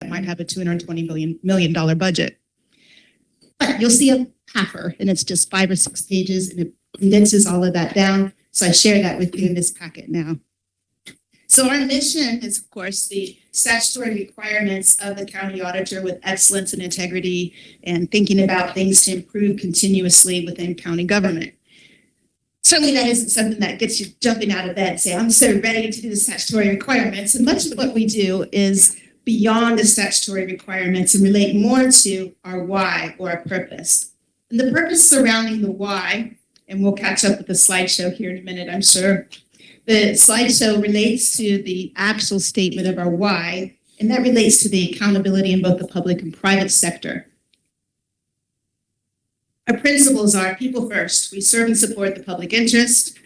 that might have a $220 million budget. But you'll see a puffer, and it's just 5 or 6 pages, and it condenses all of that down. So I share that with you in this packet now. So our mission is, of course, the statutory requirements of the county auditor with excellence and integrity and thinking about things to improve continuously within county government. Certainly that isn't something that gets you jumping out of bed and say, I'm so ready to do the statutory requirements. And much of what we do is beyond the statutory requirements and relate more to our why or our purpose. And the purpose surrounding the why, and we'll catch up with the slideshow here in a minute, I'm sure. The slideshow relates to the actual statement of our why, and that relates to the accountability in both the public and private sector. Our principles are people first. We serve and support the public interest.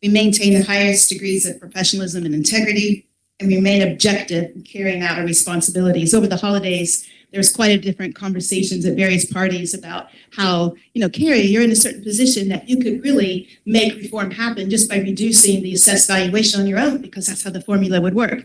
We maintain the highest degrees of professionalism and integrity, and we remain objective in carrying out our responsibilities. Over the holidays, there's quite a different conversations at various parties about how, Carri, you're in a certain position that you could really make reform happen just by reducing the assessed valuation on your own, because that's how the formula would work.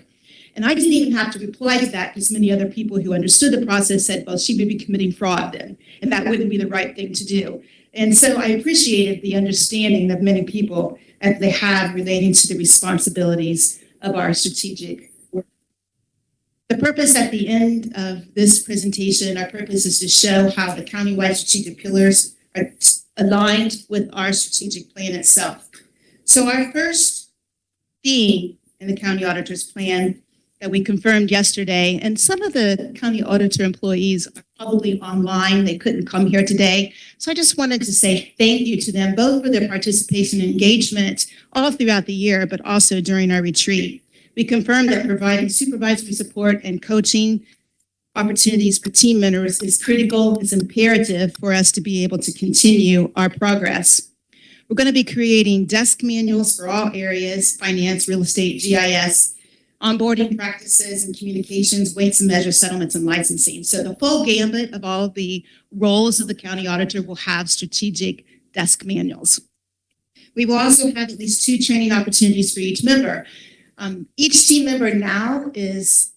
And I didn't even have to reply to that because many other people who understood the process said, well, she would be committing fraud then, and that wouldn't be the right thing to do. And so I appreciated the understanding of many people that they have relating to the responsibilities of our strategic work. The purpose at the end of this presentation, our purpose is to show how the countywide strategic pillars are aligned with our strategic plan itself. So our first theme in the county auditor's plan that we confirmed yesterday, and some of the county auditor employees are probably online, they couldn't come here today. So I just wanted to say thank you to them, both for their participation and engagement all throughout the year, but also during our retreat. We confirmed that providing supervisory support and coaching opportunities for team members is critical, is imperative for us to be able to continue our progress. We're going to be creating desk manuals for all areas, finance, real estate, GIS, onboarding practices and communications, weights and measures, settlements, and licensing. So the full gambit of all of the roles of the county auditor will have strategic desk manuals. We will also have at least 2 training opportunities for each member. Each team member now is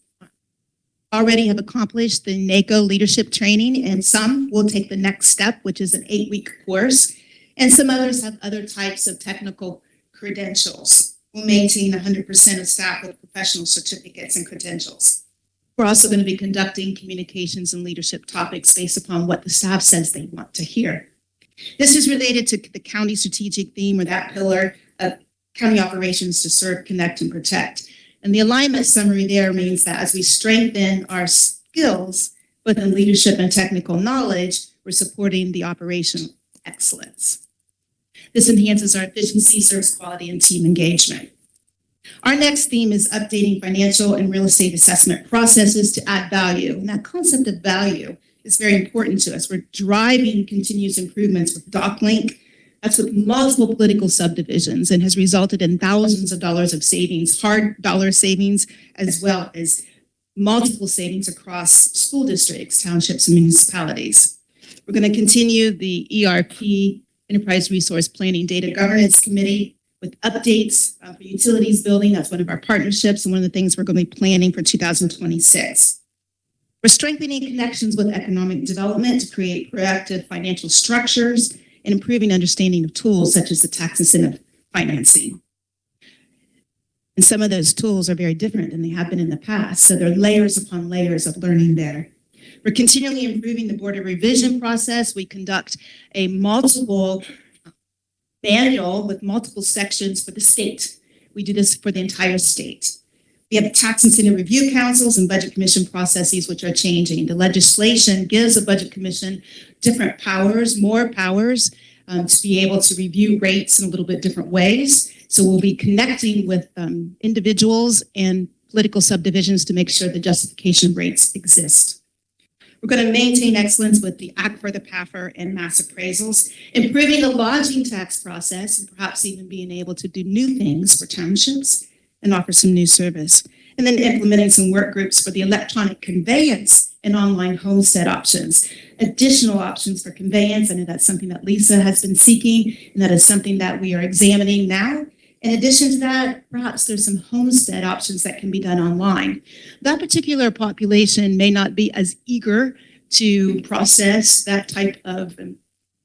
already have accomplished the NACO leadership training, and some will take the next step, which is an 8-week course, and some others have other types of technical credentials. We'll maintain 100% of staff with professional certificates and credentials. We're also going to be conducting communications and leadership topics based upon what the staff says they want to hear. This is related to the county strategic theme, or that pillar of county operations to serve, connect, and protect. And the alignment summary there means that as we strengthen our skills within leadership and technical knowledge, we're supporting the operational excellence. This enhances our efficiency, service quality, and team engagement. Our next theme is updating financial and real estate assessment processes to add value. And that concept of value is very important to us. We're driving continuous improvements with DocLink. That's with multiple political subdivisions, and has resulted in thousands of dollars of savings, hard dollar savings, as well as multiple savings across school districts, townships, and municipalities. We're going to continue the ERP, Enterprise Resource Planning Data Governance Committee, with updates for utilities building. That's one of our partnerships and one of the things we're going to be planning for 2026. We're strengthening connections with economic development to create proactive financial structures and improving understanding of tools such as the tax incentive financing. And some of those tools are very different than they have been in the past. So there are layers upon layers of learning there. We're continually improving the board of revision process. We conduct a multiple manual with multiple sections for the state. We do this for the entire state. We have tax incentive review councils and budget commission processes, which are changing. The legislation gives a budget commission different powers, more powers, to be able to review rates in a little bit different ways. So we'll be connecting with individuals and political subdivisions to make sure the justification of rates exist. We're going to maintain excellence with the ACFR, the PAFR, and mass appraisals, improving the lodging tax process, and perhaps even being able to do new things for townships and offer some new service. And then implementing some work groups for the electronic conveyance and online homestead options. Additional options for conveyance. I know that's something that Lisa has been seeking, and that is something that we are examining now. In addition to that, perhaps there's some homestead options that can be done online. That particular population may not be as eager to process that type of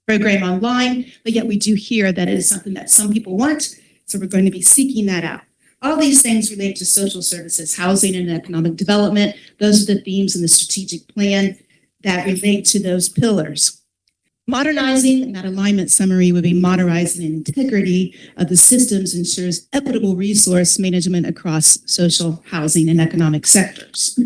program online, but yet we do hear that it is something that some people want, so we're going to be seeking that out. All these things relate to social services, housing, and economic development. Those are the themes in the strategic plan that relate to those pillars. Modernizing, and that alignment summary would be modernizing and integrity of the systems ensures equitable resource management across social, housing, and economic sectors.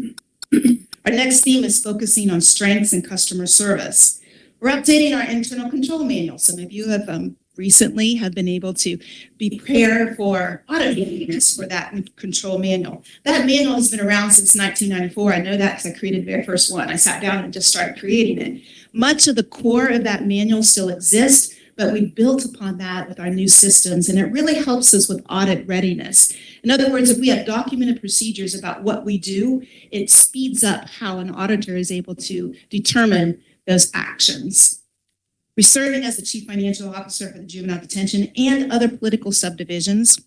Our next theme is focusing on strengths and customer service. We're updating our internal control manual. Some of you have recently have been able to be prepared for audit meetings for that control manual. That manual has been around since 1994. I know that because I created the very first one. I sat down and just started creating it. Much of the core of that manual still exists, but we built upon that with our new systems, and it really helps us with audit readiness. In other words, if we have documented procedures about what we do, it speeds up how an auditor is able to determine those actions. We're serving as the Chief Financial Officer for the Juvenile Detention and other political subdivisions.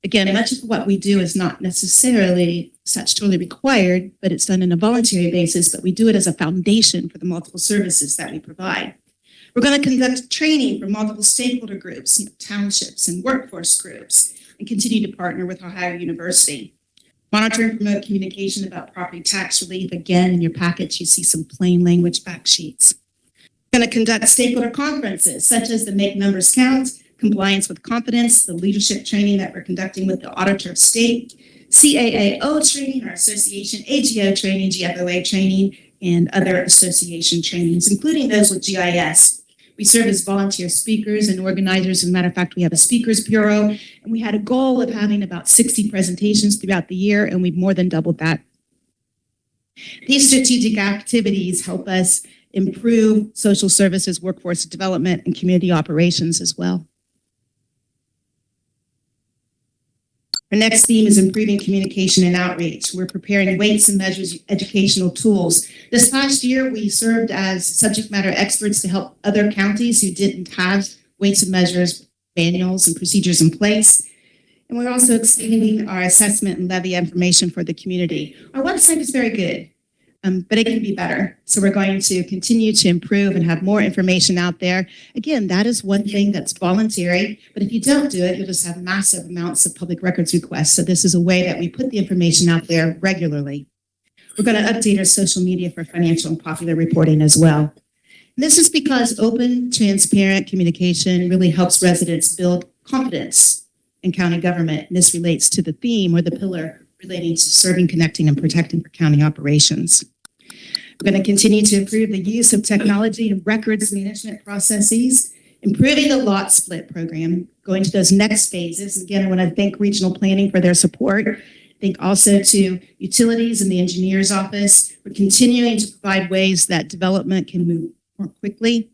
Again, much of what we do is not necessarily statutorily required, but it's done on a voluntary basis, but we do it as a foundation for the multiple services that we provide. We're going to conduct training for multiple stakeholder groups, townships and workforce groups, and continue to partner with Ohio University. Monitor and promote communication about property tax relief. Again, in your package, you see some plain language fact sheets. We're going to conduct stakeholder conferences, such as the Make Numbers Count, Compliance with Confidence, the leadership training that we're conducting with the Auditor of State, CAAO training, our association, AGO training, GFOA training, and other association trainings, including those with GIS. We serve as volunteer speakers and organizers. As a matter of fact, we have a speakers bureau, and we had a goal of having about 60 presentations throughout the year, and we've more than doubled that. These strategic activities help us improve social services, workforce development, and community operations as well. Our next theme is improving communication and outreach. We're preparing weights and measures educational tools. This past year, we served as subject matter experts to help other counties who didn't have weights and measures, manuals, and procedures in place. And we're also expanding our assessment and levy information for the community. Our website is very good, but it can be better. So we're going to continue to improve and have more information out there. Again, that is one thing that's voluntary, but if you don't do it, you'll just have massive amounts of public records requests. So this is a way that we put the information out there regularly. We're going to update our social media for financial and popular reporting as well. And this is because open, transparent communication really helps residents build confidence in county government. And this relates to the theme or the pillar relating to serving, connecting, and protecting for county operations. We're going to continue to improve the use of technology and records management processes, improving the lot split program, going to those next phases. Again, I want to thank regional planning for their support. Thank also to utilities and the engineer's office. We're continuing to provide ways that development can move more quickly.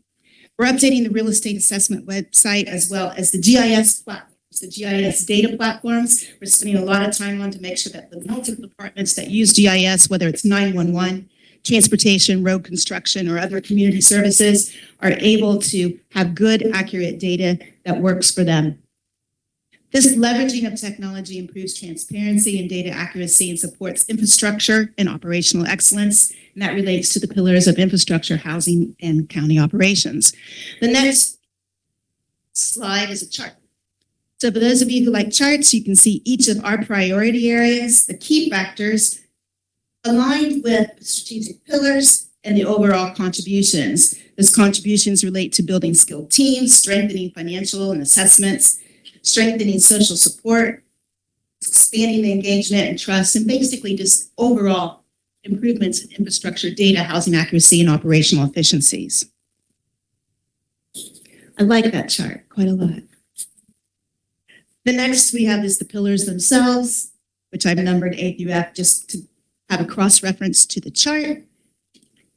We're updating the real estate assessment website as well as the GIS platforms, the GIS data platforms. We're spending a lot of time on to make sure that the multiple departments that use GIS, whether it's 911, transportation, road construction, or other community services, are able to have good, accurate data that works for them. This leveraging of technology improves transparency and data accuracy and supports infrastructure and operational excellence. And that relates to the pillars of infrastructure, housing, and county operations. The next slide is a chart. So for those of you who like charts, you can see each of our priority areas, the key factors, aligned with strategic pillars and the overall contributions. Those contributions relate to building skilled teams, strengthening financial and assessments, strengthening social support, expanding the engagement and trust, and basically just overall improvements in infrastructure, data, housing accuracy, and operational efficiencies. I like that chart quite a lot. The next we have is the pillars themselves, which I've numbered A through F just to have a cross-reference to the chart.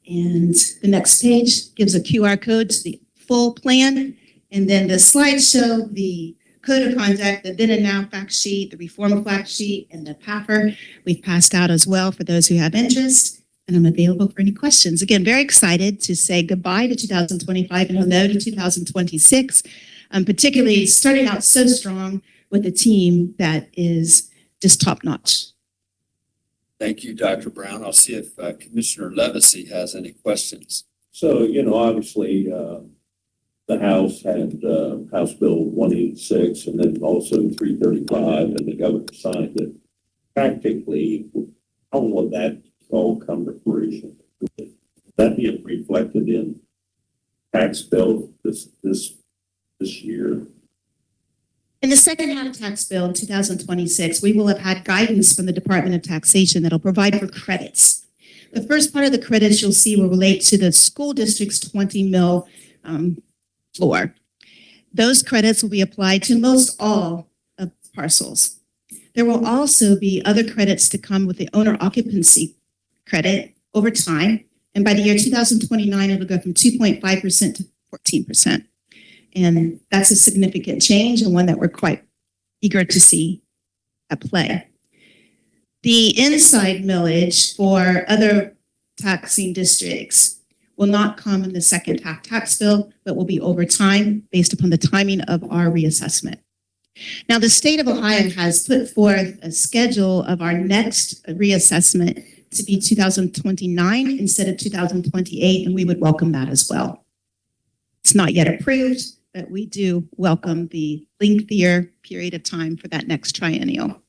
And the next page gives a QR code to the full plan. And then the slides show the code of conduct, the then and now fact sheet, the reform fact sheet, and the PAFR we've passed out as well for those who have interest. And I'm available for any questions. Again, very excited to say goodbye to 2025 and hello to 2026. Particularly starting out so strong with a team that is just top notch. Thank you, Dr. Brown. I'll see if Commissioner Levesey has any questions. So, obviously, the House had House Bill 186 and then also 335, and the governor signed it. Practically, how will that all come to fruition? Will that be reflected in tax bill this year? In the second half tax bill in 2026, we will have had guidance from the Department of Taxation that'll provide for credits. The first part of the credits you'll see will relate to the school district's 20 mil floor. Those credits will be applied to most all of parcels. There will also be other credits to come with the owner occupancy credit over time. And by the year 2029, it'll go from 2.5% to 14%. And that's a significant change and one that we're quite eager to see at play. The inside millage for other taxing districts will not come in the second half tax bill, but will be over time based upon the timing of our reassessment. Now, the state of Ohio has put forth a schedule of our next reassessment to be 2029 instead of 2028, and we would welcome that as well. It's not yet approved, but we do welcome the lengthier period of time for that next triennial.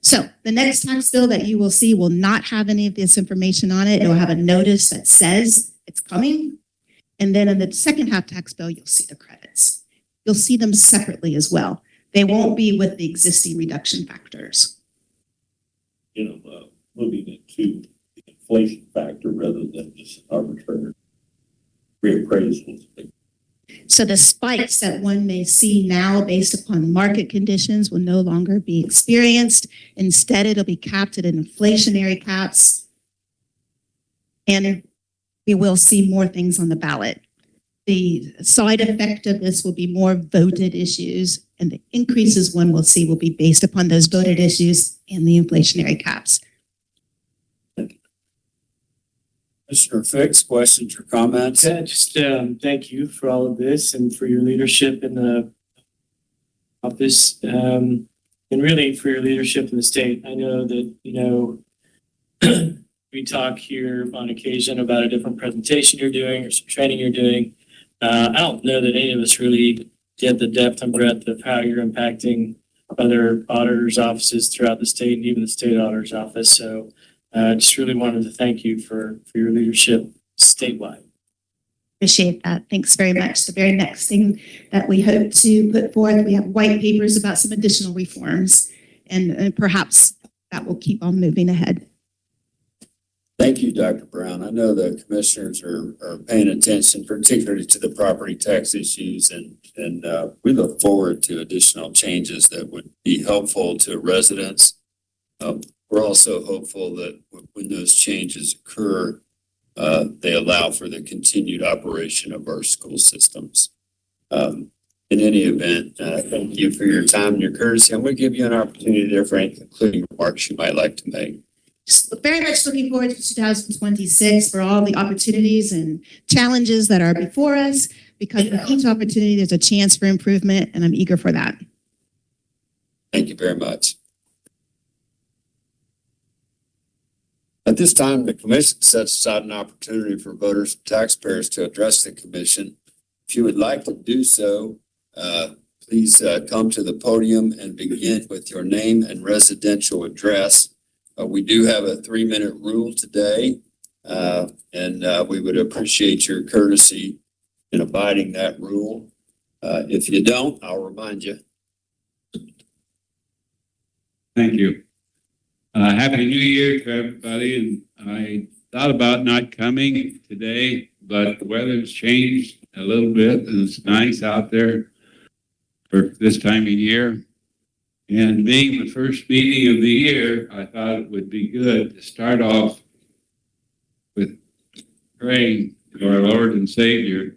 So the next tax bill that you will see will not have any of this information on it. It will have a notice that says it's coming. And then in the second half tax bill, you'll see the credits. You'll see them separately as well. They won't be with the existing reduction factors. Moving it to the inflation factor rather than just arbitrary reappraisals. So the spikes that one may see now based upon market conditions will no longer be experienced. Instead, it'll be capped at inflationary caps. And we will see more things on the ballot. The side effect of this will be more voted issues, and the increases one will see will be based upon those voted issues and the inflationary caps. Commissioner Fix, questions or comments? Yeah, just thank you for all of this and for your leadership in the office, and really for your leadership in the state. I know that, we talk here on occasion about a different presentation you're doing or some training you're doing. I don't know that any of us really get the depth and breadth of how you're impacting other auditors' offices throughout the state and even the state auditor's office. So just really wanted to thank you for your leadership statewide. Appreciate that. Thanks very much. The very next thing that we hope to put forth, we have white papers about some additional reforms, and perhaps that will keep on moving ahead. Thank you, Dr. Brown. I know the commissioners are paying attention, particularly to the property tax issues, and we look forward to additional changes that would be helpful to residents. We're also hopeful that when those changes occur, they allow for the continued operation of our school systems. In any event, thank you for your time and your courtesy. I'm going to give you an opportunity there for any concluding remarks you might like to make. Just very much looking forward to 2026 for all the opportunities and challenges that are before us, because with each opportunity, there's a chance for improvement, and I'm eager for that. Thank you very much. At this time, the commission sets aside an opportunity for voters and taxpayers to address the commission. If you would like to do so, please come to the podium and begin with your name and residential address. We do have a 3-minute rule today, and we would appreciate your courtesy in abiding that rule. If you don't, I'll remind you. Thank you. Happy New Year to everybody. And I thought about not coming today, but the weather's changed a little bit, and it's nice out there for this time of year. And being the first meeting of the year, I thought it would be good to start off with praying to our Lord and Savior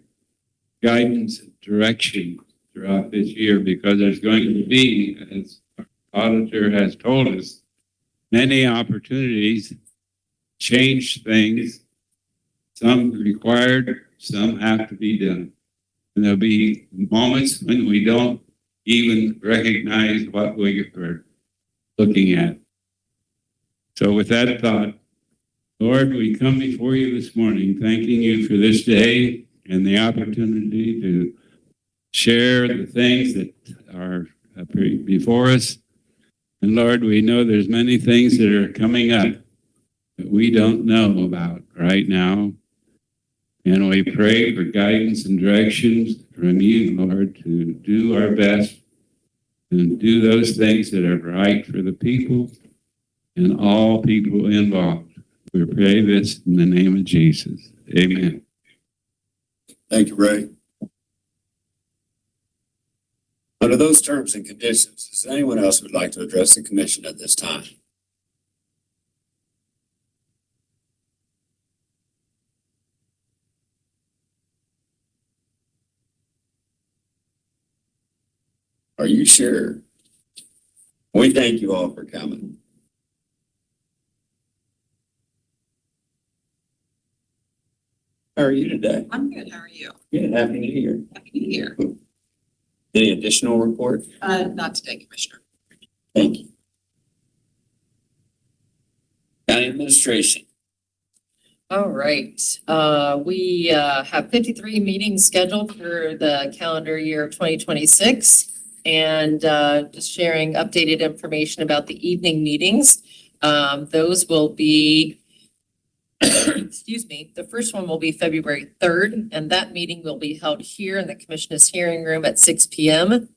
guidance and direction throughout this year, because there's going to be, as our auditor has told us, many opportunities to change things. Some required, some have to be done. And there'll be moments when we don't even recognize what we are looking at. So with that thought, Lord, we come before you this morning, thanking you for this day and the opportunity to share the things that are before us. And Lord, we know there's many things that are coming up that we don't know about right now. And we pray for guidance and directions from you, Lord, to do our best and do those things that are right for the people and all people involved. We pray this in the name of Jesus. Amen. Thank you, Ray. Under those terms and conditions, does anyone else would like to address the commission at this time? Are you sure? We thank you all for coming. How are you today? I'm good. How are you? Good. Happy New Year. Happy New Year. Any additional report? Not today, Commissioner. Thank you. County administration. All right. We have 53 meetings scheduled for the calendar year of 2026, and just sharing updated information about the evening meetings. Those will be, excuse me, the first one will be February 3rd, and that meeting will be held here in the Commissioners' hearing room at 6 p.m.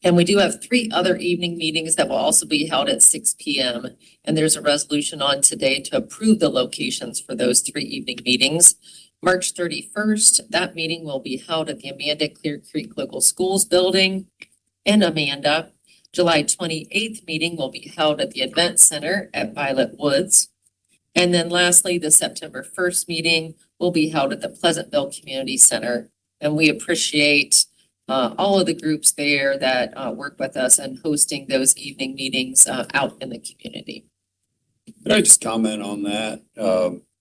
And we do have 3 other evening meetings that will also be held at 6 p.m. And there's a resolution on today to approve the locations for those 3 evening meetings. March 31st, that meeting will be held at the Amanda Clear Creek Local Schools Building in Amanda. July 28th meeting will be held at the Event Center at Violet Woods. And then lastly, the September 1st meeting will be held at the Pleasantville Community Center. And we appreciate all of the groups there that work with us and hosting those evening meetings out in the community. Could I just comment on that?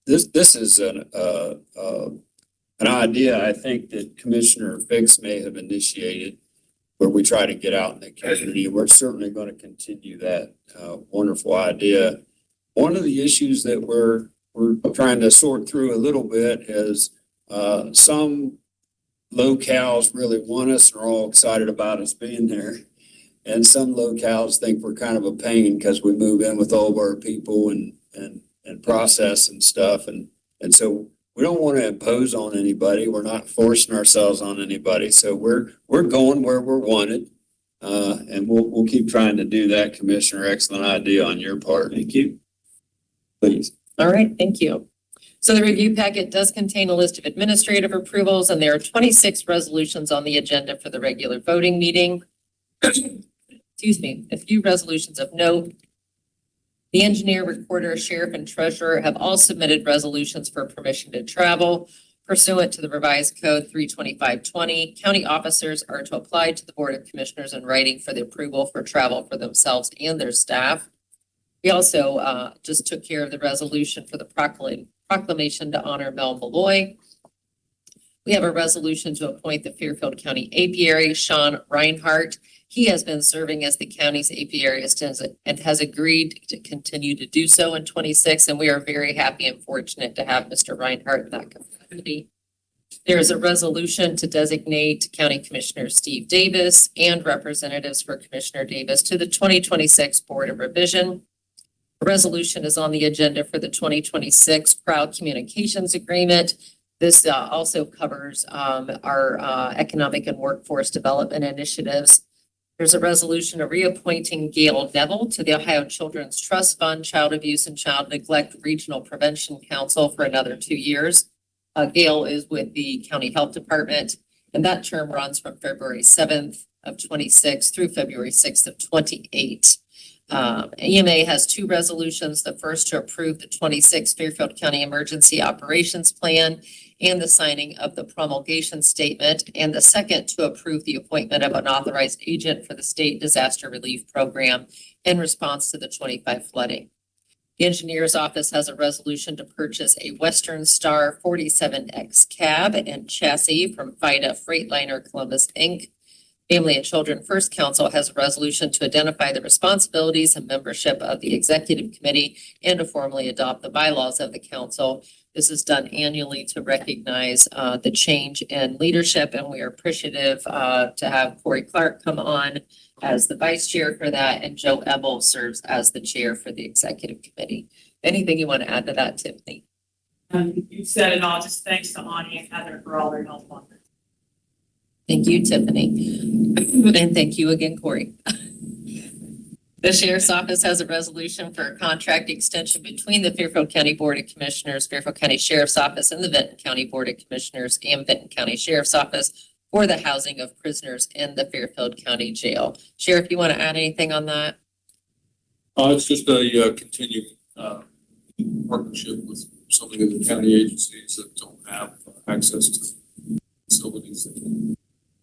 This is an idea I think that Commissioner Fix may have initiated, where we try to get out in the community. We're certainly going to continue that wonderful idea. One of the issues that we're trying to sort through a little bit is some locales really want us and are all excited about us being there. And some locales think we're kind of a pain because we move in with all of our people and process and stuff. And so we don't want to impose on anybody. We're not forcing ourselves on anybody. So we're going where we're wanted. And we'll keep trying to do that, Commissioner. Excellent idea on your part. Thank you. Please. All right, thank you. So the review packet does contain a list of administrative approvals, and there are 26 resolutions on the agenda for the regular voting meeting. Excuse me, a few resolutions of note. The engineer, recorder, sheriff, and treasurer have all submitted resolutions for permission to travel pursuant to the revised code 32520. County officers are to apply to the Board of Commissioners in writing for the approval for travel for themselves and their staff. We also just took care of the resolution for the proclamation to honor Mel Malloy. We have a resolution to appoint the Fairfield County Apiary, Sean Reinhart. He has been serving as the county's apiary and has agreed to continue to do so in 26, and we are very happy and fortunate to have Mr. Reinhart in that capacity. There is a resolution to designate County Commissioner Steve Davis and representatives for Commissioner Davis to the 2026 Board of Revision. A resolution is on the agenda for the 2026 Proud Communications Agreement. This also covers our economic and workforce development initiatives. There's a resolution of reappointing Gail Neville to the Ohio Children's Trust Fund, Child Abuse and Child Neglect Regional Prevention Council for another 2 years. Gail is with the County Health Department, and that term runs from February 7th of 26 through February 6th of 28. EMA has 2 resolutions. The first to approve the 26 Fairfield County Emergency Operations Plan and the signing of the promulgation statement, and the second to approve the appointment of an authorized agent for the State Disaster Relief Program in response to the 25 flooding. The engineer's office has a resolution to purchase a Western Star 47X cab and chassis from FIDA Freightliner Columbus, Inc. Family and Children First Council has a resolution to identify the responsibilities and membership of the executive committee and to formally adopt the bylaws of the council. This is done annually to recognize the change in leadership, and we are appreciative to have Corey Clark come on as the vice chair for that, and Joe Ebel serves as the chair for the executive committee. Anything you want to add to that, Tiffany? You said it all. Just thanks to Ani and Heather for all their help on this. Thank you, Tiffany. And thank you again, Corey. The Sheriff's Office has a resolution for a contract extension between the Fairfield County Board of Commissioners, Fairfield County Sheriff's Office, and the Benton County Board of Commissioners and Benton County Sheriff's Office for the housing of prisoners in the Fairfield County Jail. Sheriff, you want to add anything on that? It's just a continued partnership with some of the county agencies that don't have access to facilities.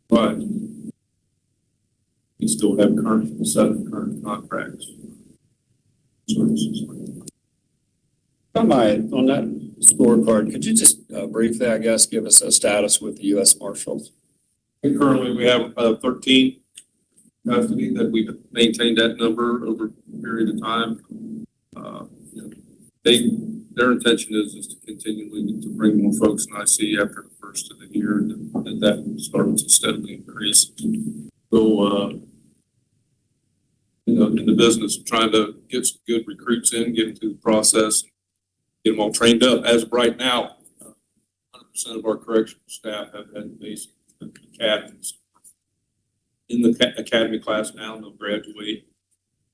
But we still have seven current contracts. Services. On that scorecard, could you just briefly, I guess, give us a status with the U.S. Marshals? And currently, we have 13 custody that we've maintained that number over a period of time. Their intention is to continually to bring more folks in IC after the first of the year, and that will start to steadily increase. So, in the business of trying to get some good recruits in, get them through the process, get them all trained up. As of right now, 100% of our correctional staff have had basic academies. In the academy class now, they'll graduate.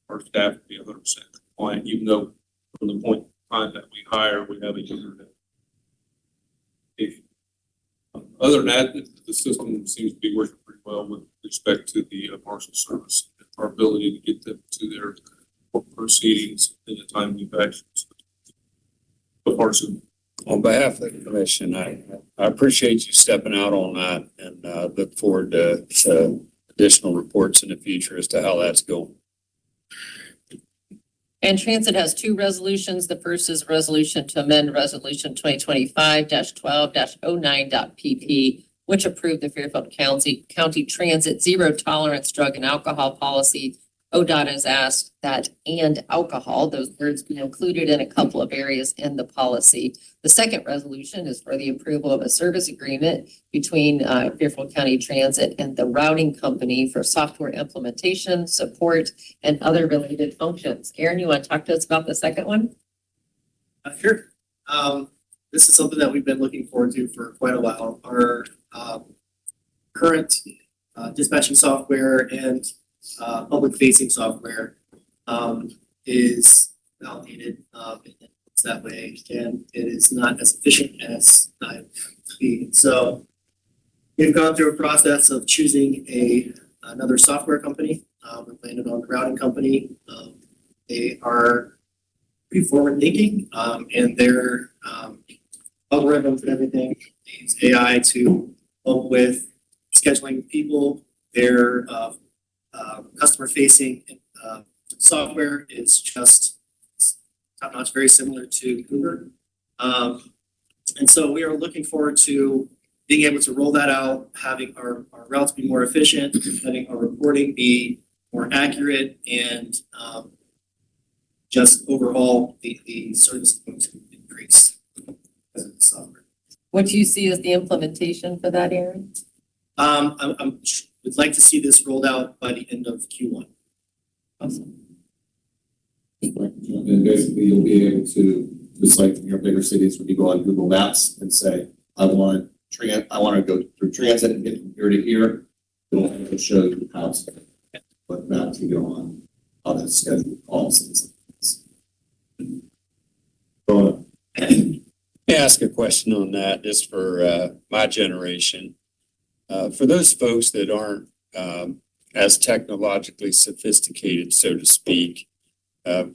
Our staff will be 100% compliant, even though from the point in time that we hire, we have a user that. Other than that, the system seems to be working pretty well with respect to the Marshal Service, our ability to get them to their proceedings in a timely fashion. So far, so On behalf of the commission, I appreciate you stepping out on that and look forward to additional reports in the future as to how that's going. And Transit has two resolutions. The first is a resolution to amend Resolution 2025-12-09.pp, which approved the Fairfield County Transit Zero Tolerance Drug and Alcohol Policy. ODOT has asked that and alcohol, those words be included in a couple of areas in the policy. The second resolution is for the approval of a service agreement between Fairfield County Transit and the routing company for software implementation, support, and other related functions. Aaron, you want to talk to us about the second one? Sure. This is something that we've been looking forward to for quite a while. Our current dispatching software and public-facing software is outdated. It's that way, and it is not as efficient as speed. So we've gone through a process of choosing another software company. We landed on the routing company. They are pretty forward-thinking, and their algorithms and everything use AI to help with scheduling people. Their customer-facing software is just top-notch, very similar to Uber. And so we are looking forward to being able to roll that out, having our routes be more efficient, having our reporting be more accurate, and just overall the service is going to increase because of the software. What do you see as the implementation for that, Aaron? Would like to see this rolled out by the end of Q1. Awesome. And basically you'll be able to, just like in your bigger cities, when you go on Google Maps and say, I want to go through transit and get from here to here, it'll show you how to, what map to go on, how to schedule calls and stuff like this. Let me ask a question on that, just for my generation. For those folks that aren't as technologically sophisticated, so to speak, will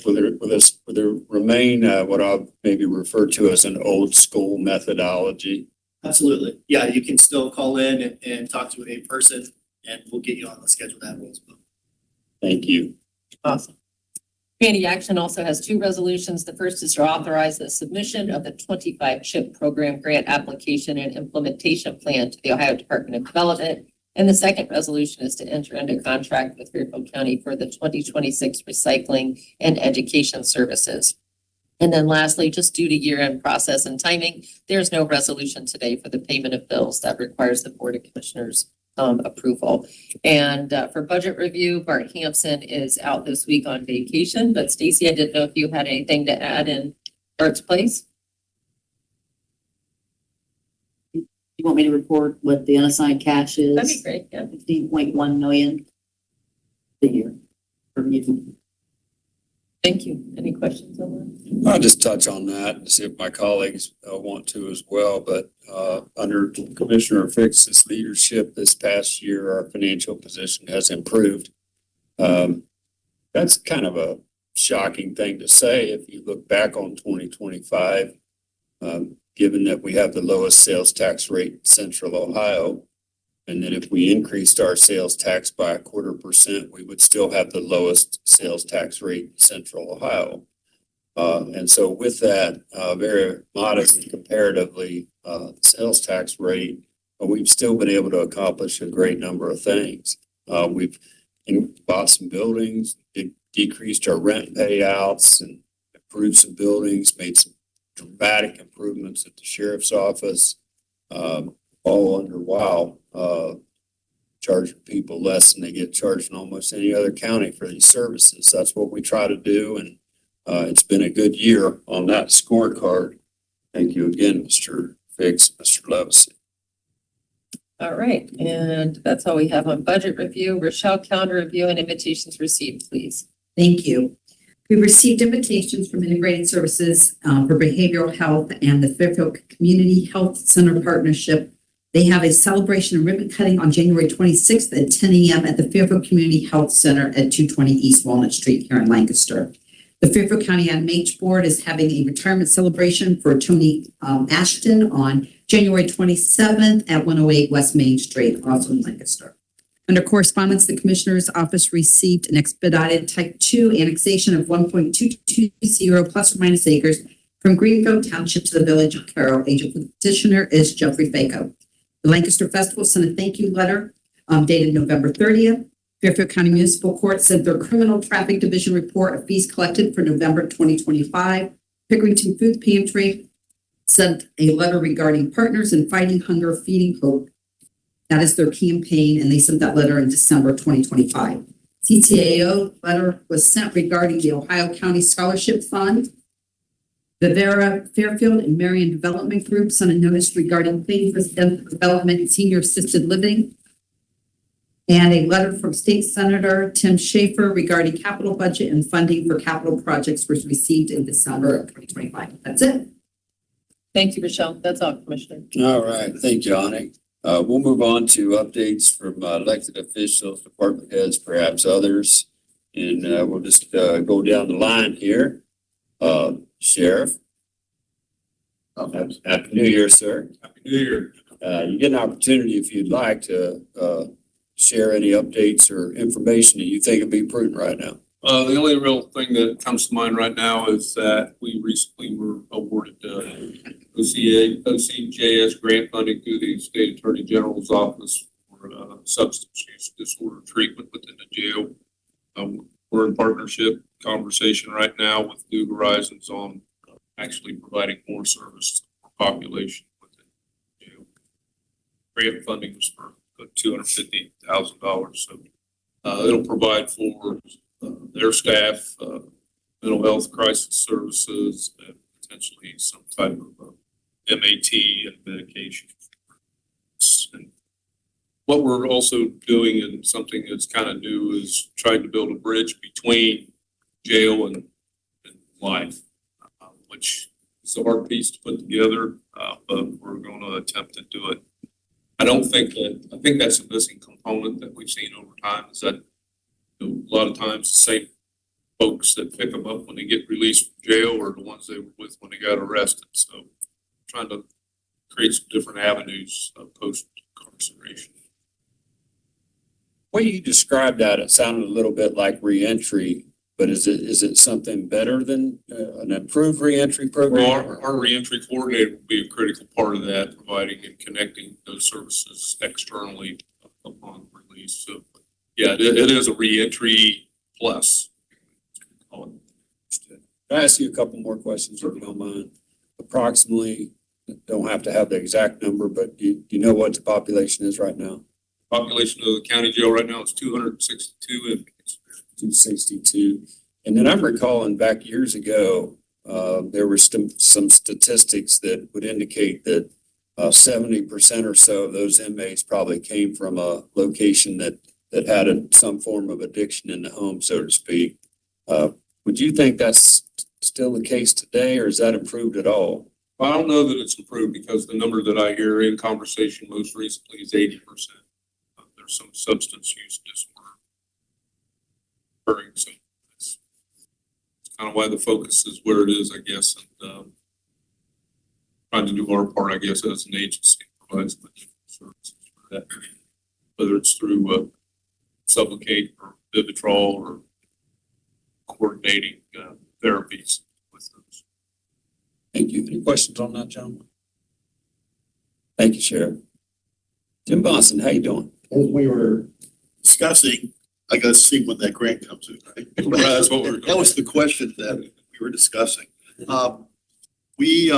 there remain what I'll maybe refer to as an old school methodology? Absolutely. Yeah, you can still call in and talk to a person, and we'll get you on the schedule that way as well. Thank you. Awesome. Community Action also has two resolutions. The first is to authorize the submission of the 25 CHIP program grant application and implementation plan to the Ohio Department of Development. And the second resolution is to enter into contract with Fairfield County for the 2026 recycling and education services. And then lastly, just due to year-end process and timing, there's no resolution today for the payment of bills. That requires the Board of Commissioners approval. And for budget review, Bart Hampson is out this week on vacation, but Stacy, I didn't know if you had anything to add in Bart's place. You want me to report what the unassigned cash is? That'd be great, yeah. 15.1 million a year for you. Thank you. Any questions on that? I'll just touch on that and see if my colleagues want to as well, but under Commissioner Fix's leadership this past year, our financial position has improved. That's kind of a shocking thing to say if you look back on 2025, given that we have the lowest sales tax rate in Central Ohio, and that if we increased our sales tax by 0.25%, we would still have the lowest sales tax rate in Central Ohio. And so with that very modest comparatively sales tax rate, we've still been able to accomplish a great number of things. We've bought some buildings, decreased our rent payouts, and improved some buildings, made some dramatic improvements at the sheriff's office, all under while charging people less than they get charged in almost any other county for these services. That's what we try to do, and it's been a good year on that scorecard. Thank you again, Mr. Fix, Mr. Levis. All right, and that's all we have on budget review. Rochelle, calendar review and invitations received, please. Thank you. We received invitations from Integrated Services for Behavioral Health and the Fairfield Community Health Center Partnership. They have a celebration and ribbon cutting on January 26th at 10 a.m. at the Fairfield Community Health Center at 220 East Walnut Street here in Lancaster. The Fairfield County MH Board is having a retirement celebration for Tony Ashton on January 27th at 108 West Main Street, also in Lancaster. Under correspondence, the Commissioner's Office received an expedited Type 2 annexation of 1.220 plus or minus acres from Greenfield Township to the Village of Carroll. Agent for the petitioner is Jeffrey Faco. The Lancaster Festival sent a thank you letter dated November 30th. Fairfield County Municipal Court sent their Criminal Traffic Division report of fees collected for November 2025. Pickerington Food Pantry sent a letter regarding Partners in Fighting Hunger, Feeding Hope. That is their campaign, and they sent that letter in December 2025. CTAO letter was sent regarding the Ohio County Scholarship Fund. Vivera Fairfield and Marion Development Group sent a notice regarding clean residential development and senior assisted living. And a letter from State Senator Tim Schaefer regarding capital budget and funding for capital projects was received in December of 2025. That's it. Thank you, Rochelle. That's all, Commissioner. All right, thank you, Ani. We'll move on to updates from elected officials, department heads, perhaps others. And we'll just go down the line here. Sheriff. Happy New Year, sir. Happy New Year. You get an opportunity if you'd like to share any updates or information that you think would be prudent right now. The only real thing that comes to mind right now is that we recently were awarded OCJS grant funding through the State Attorney General's Office for substance use disorder treatment within the jail. We're in partnership conversation right now with New Horizons on actually providing more service to the population within the jail. Grant funding was for $250,000, so it'll provide for their staff, mental health crisis services, and potentially some type of MAT and medication. And what we're also doing, and something that's kind of new, is trying to build a bridge between jail and life, which is a hard piece to put together, but we're going to attempt to do it. I think that's a missing component that we've seen over time, is that a lot of times the same folks that pick them up when they get released from jail are the ones they were with when they got arrested. So trying to create some different avenues of post-incarceration. When you described that, it sounded a little bit like reentry, but is it something better than an improved reentry program? Well, our reentry coordinator will be a critical part of that, providing and connecting those services externally upon piece. So, yeah, it is a reentry plus. Can I ask you a couple more questions if you don't mind? Approximately, don't have to have the exact number, but do you know what the population is right now? Population of the county jail right now is 262 inmates. 262. And then I'm recalling back years ago, there were some statistics that would indicate that 70% or so of those inmates probably came from a location that had some form of addiction in the home, so to speak. Would you think that's still the case today, or is that improved at all? I don't know that it's improved because the number that I hear in conversation most recently is 80%. There's some substance use disorder occurring, so it's kind of why the focus is where it is, I guess, and trying to do our part, I guess, as an agency, provides services for that, whether it's through Sublocade or Vivitrol or coordinating therapies with those. Thank you. Any questions on that, gentlemen? Thank you, Sheriff. Jim Bonson, how you doing? As we were discussing, I gotta see when that grant comes in, right? That's what we're. That was the question that we were discussing. We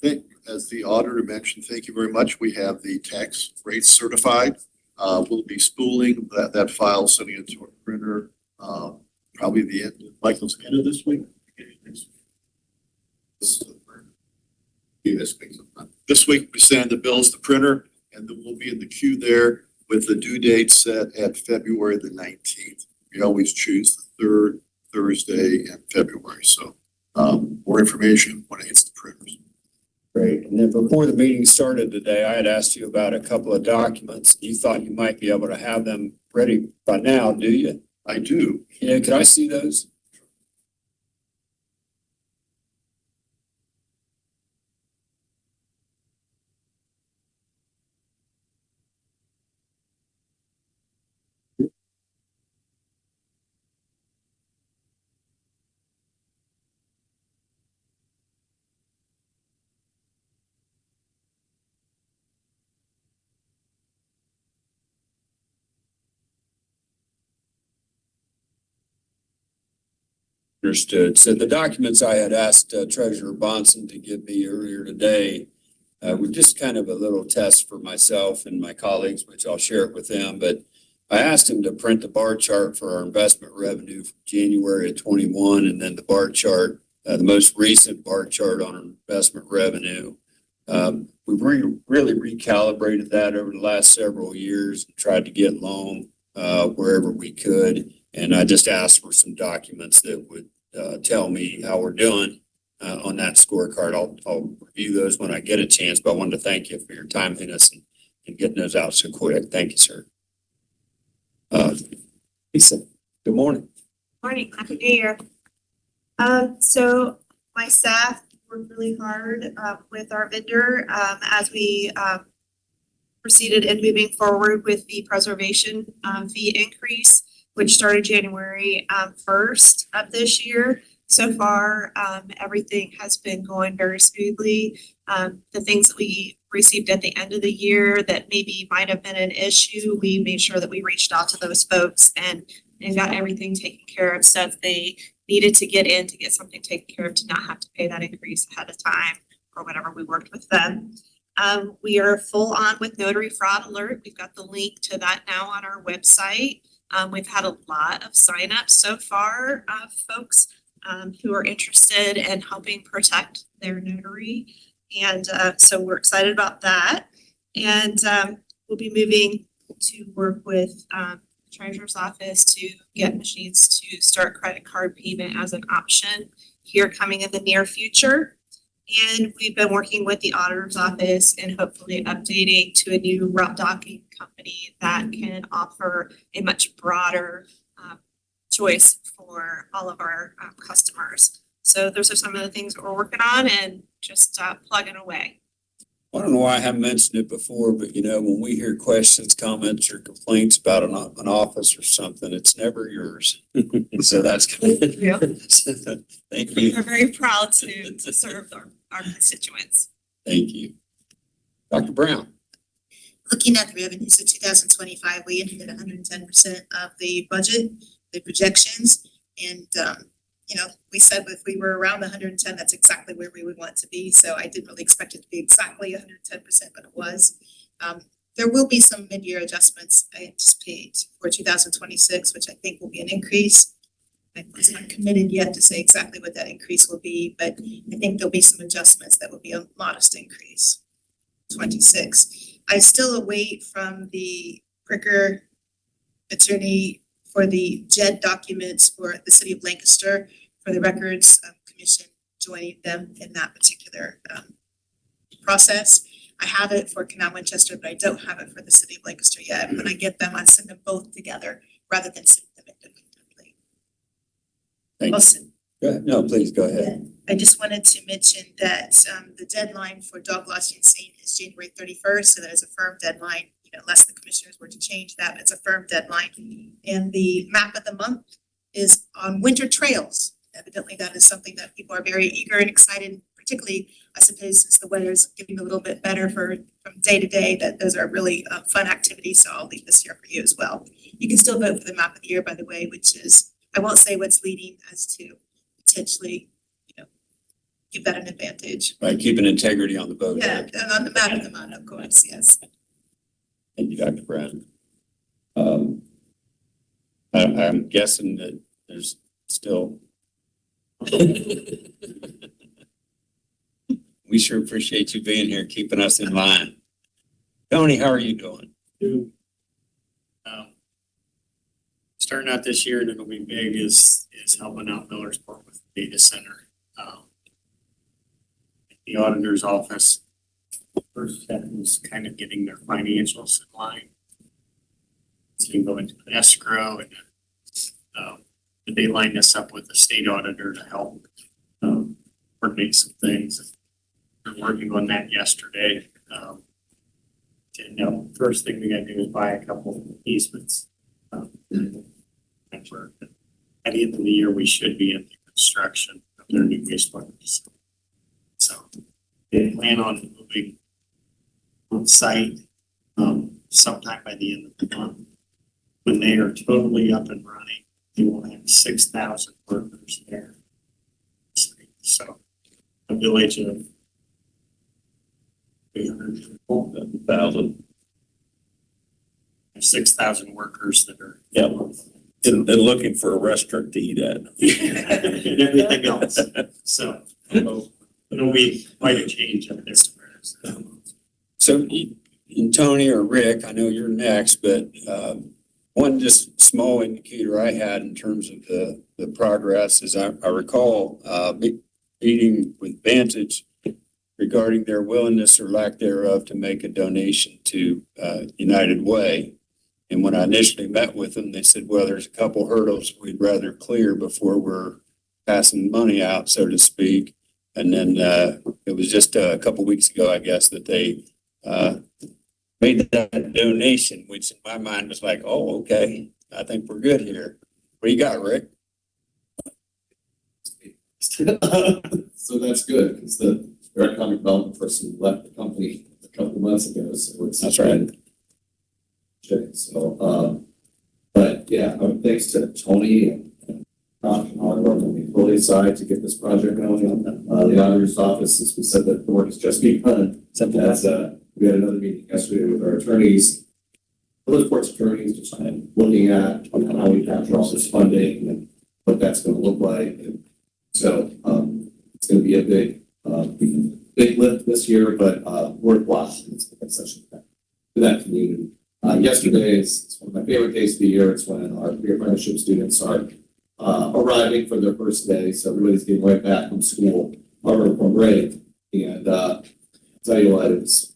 think, as the auditor mentioned, thank you very much, we have the tax rates certified. We'll be spooling that file, sending it to our printer, probably the end, Michael's end of this week. This week, we send the bills to printer, and then we'll be in the queue there with the due date set at February the 19th. We always choose the third Thursday in February, so more information when it hits the printers. Great. And then before the meeting started today, I had asked you about a couple of documents. You thought you might be able to have them ready by now, do you? I do. Yeah, could I see those? Understood. So the documents I had asked Treasurer Bonson to give me earlier today were just kind of a little test for myself and my colleagues, which I'll share it with them. But I asked him to print the bar chart for our investment revenue from January of 21, and then the bar chart, the most recent bar chart on our investment revenue. We've really recalibrated that over the last several years and tried to get loan wherever we could. And I just asked for some documents that would tell me how we're doing on that scorecard. I'll review those when I get a chance, but I wanted to thank you for your timeliness and getting those out so quick. Thank you, sir. Lisa, good morning. Morning, happy new year. So my staff worked really hard with our vendor as we proceeded in moving forward with the preservation fee increase, which started January 1st of this year. So far, everything has been going very smoothly. The things that we received at the end of the year that maybe might have been an issue, we made sure that we reached out to those folks and got everything taken care of. So if they needed to get something taken care of, to not have to pay that increase ahead of time or whatever, we worked with them. We are full on with Notary Fraud Alert. We've got the link to that now on our website. We've had a lot of signups so far of folks who are interested in helping protect their notary. And so we're excited about that. And we'll be moving to work with the Treasurer's Office to get machines to start credit card payment as an option here coming in the near future. And we've been working with the Auditor's Office and hopefully updating to a new route docking company that can offer a much broader choice for all of our customers. So those are some of the things that we're working on and just plugging away. I don't know why I haven't mentioned it before, but when we hear questions, comments, or complaints about an office or something, it's never yours. So that's good. Thank you. We're very proud to serve our constituents. Thank you. Dr. Brown. looking at the revenues of 2025, we ended at 110% of the budget, the projections. And, we said if we were around 110, that's exactly where we would want to be. So I didn't really expect it to be exactly 110%, but it was. There will be some mid-year adjustments I anticipate for 2026, which I think will be an increase. I'm not committed yet to say exactly what that increase will be, but I think there'll be some adjustments that will be a modest increase. 26. I still await from the Pricker attorney for the JED documents for the city of Lancaster for the records commission joining them in that particular process. I have it for Canal Winchester, but I don't have it for the city of Lancaster yet. When I get them, I'll send them both together rather than send them independently. Thank you. Awesome. Go ahead. No, please go ahead. I just wanted to mention that the deadline for dog loss insane is January 31st, so that is a firm deadline, unless the commissioners were to change that, but it's a firm deadline. And the map of the month is on winter trails. Evidently, that is something that people are very eager and excited, particularly, I suppose, since the weather is getting a little bit better from day to day, that those are really fun activities, so I'll leave this here for you as well. You can still vote for the map of the year, by the way, which is, I won't say what's leading as to potentially, give that an advantage. By keeping integrity on the vote. Yeah, and on the map of the month, of course, yes. Thank you, Dr. Brown. I'm guessing that there's still. We sure appreciate you being here, keeping us in line. Tony, how are you doing? Starting out this year, and it'll be big, is helping out Millersport with the data center. The auditor's office, first step was kind of getting their financials in line. So you go into an escrow and they lined us up with the state auditor to help coordinate some things. We're working on that yesterday. And first thing we gotta do is buy a couple of easements. And we're, at the end of the year, we should be in the construction of their new wastewater facility. So they plan on moving on site sometime by the end of the month. When they are totally up and running, they will have 6,000 workers there. So a village of 1,000. 6,000 workers that are. Yeah. And looking for a restaurant to eat at. And everything else. So it'll be quite a change up there. So, and Tony or Rick, I know you're next, but one just small indicator I had in terms of the progress is I recall meeting with Vantage regarding their willingness or lack thereof to make a donation to United Way. And when I initially met with them, they said, well, there's a couple hurdles we'd rather clear before we're passing money out, so to speak. And then it was just a couple weeks ago, I guess, that they made that donation, which in my mind was like, oh, okay, I think we're good here. What do you got, Rick? So that's good, because the economic development person left the company a couple of months ago, so it's. That's right. So, but yeah, thanks to Tony and Josh and all the work on the utility side to get this project going. The auditor's office, as we said, that the work has just begun. As we had another meeting yesterday with our attorneys, other sports attorneys, just looking at how we capture all this funding and what that's going to look like. And so it's going to be a big lift this year, but worthwhile. It's such a for that community. Yesterday is one of my favorite days of the year. It's when our career apprenticeship students are arriving for their first day. So everybody's getting right back from school or from break. And I'll tell you what, it's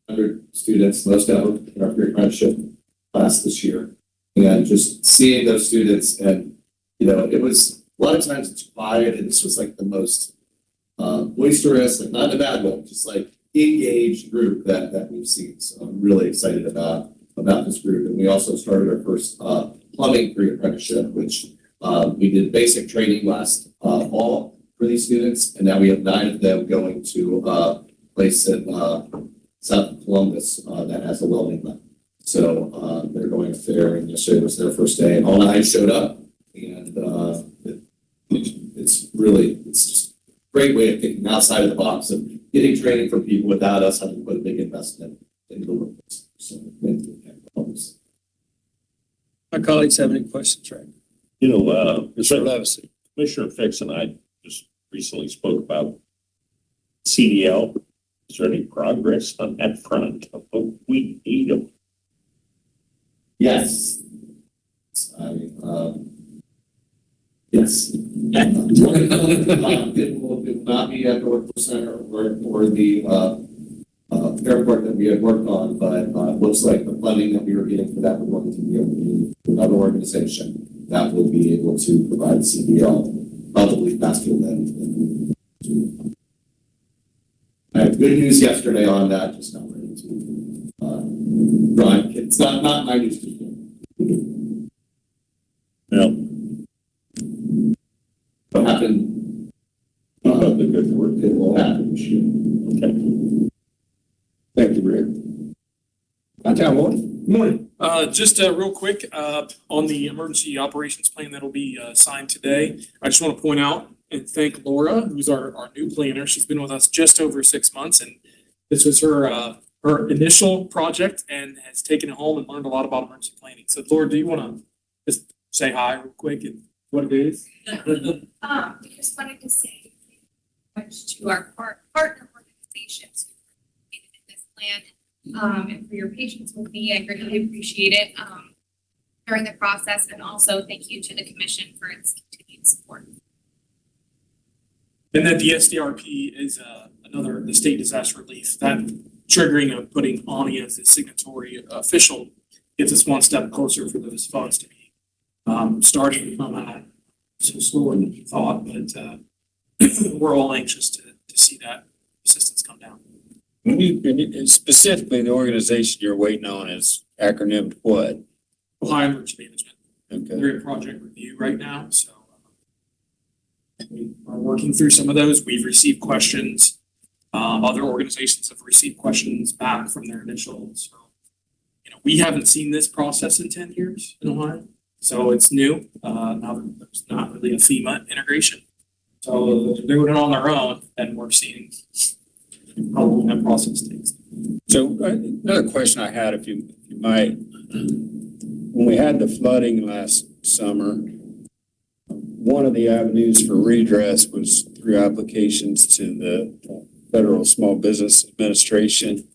100 students, most of them in our career apprenticeship class this year. And just seeing those students, and it was a lot of times it's quiet, and this was like the most boisterous, like not in a bad way, just like engaged group that we've seen. So I'm really excited about this group. And we also started our first plumbing career apprenticeship, which we did basic training last fall for these students, and now we have 9 of them going to a place in south of Columbus, that has a welding lab. So, they're going up there, and yesterday was their first day, and all nine showed up, and, it's just a great way of thinking outside of the box of getting training for people without us having to put a big investment into the workforce. So, thank you. My colleagues have any questions, right? You know, Mr. Levis. Commissioner Fix and I just recently spoke about CDL. Is there any progress on that front? We need them. Yes. Yes. It will not be at the workforce center or the airport that we had worked on, but it looks like the funding that we were getting for that, we're going to be able to do another organization that will be able to provide CDL probably faster than I had good news yesterday on that, just not ready to drive. It's not my news to you. No. What happened? The good work. It will happen this year. Okay. Thank you, Rick. Morning. Just real quick, on the emergency operations plan that'll be signed today, I just want to point out and thank Laura, who's our new planner. She's been with us just over 6 months, and this was her initial project and has taken it home and learned a lot about emergency planning. So Laura, do you want to just say hi real quick and what it is? We just wanted to say much to our partner organizations who participated in this plan, and for your patience with me. I greatly appreciate it during the process, and also thank you to the commission for its continued support. And that the SDRP is the state disaster relief, that triggering of putting Ani as a signatory official gets us one step closer for those funds to be starting to come out so slower than we thought, but we're all anxious to see that assistance come down. And specifically, the organization you're waiting on is acronymed what? Ohio Emergency Management. Okay. They're in project review right now, so we are working through some of those. We've received questions. Other organizations have received questions back from their initial. So, we haven't seen this process in 10 years in Ohio, so it's new. Now there's not really a FEMA integration, so they're doing it on their own, and we're seeing how long that process takes. So another question I had, if you might, when we had the flooding last summer, one of the avenues for redress was through applications to the Federal Small Business Administration.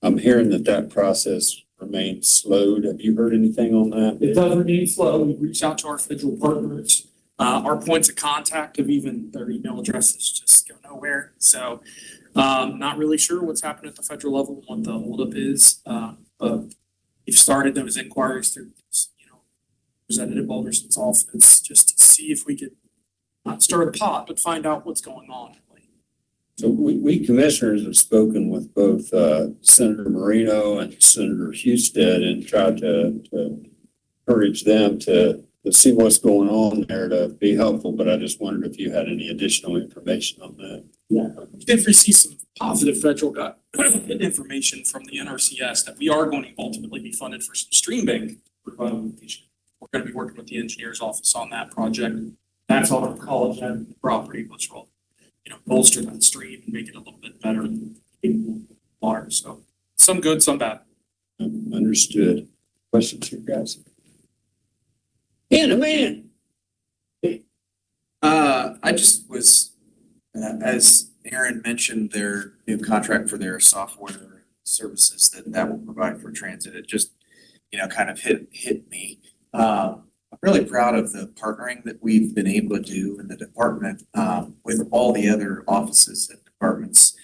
I'm hearing that process remains slowed. Have you heard anything on that? It does remain slow. We've reached out to our federal partners. Our points of contact of even their email addresses just go nowhere. So not really sure what's happened at the federal level and what the holdup is. But we've started those inquiries through Representative Alderson's office just to see if we could not stir the pot, but find out what's going on. So we commissioners have spoken with both Senator Marino and Senator Husted and tried to encourage them to see what's going on there to be helpful, but I just wondered if you had any additional information on that. Yeah, we did receive some positive federal information from the NRCS that we are going to ultimately be funded for some stream bank revitalization. We're going to be working with the engineer's office on that project. That's on our college and property, which will bolster that stream and make it a little bit better water. So some good, some bad. Understood. Questions here, guys? Man. I just was, as Aaron mentioned, their new contract for their software services that will provide for transit. It just, kind of hit me. I'm really proud of the partnering that we've been able to do in the department with all the other offices and departments.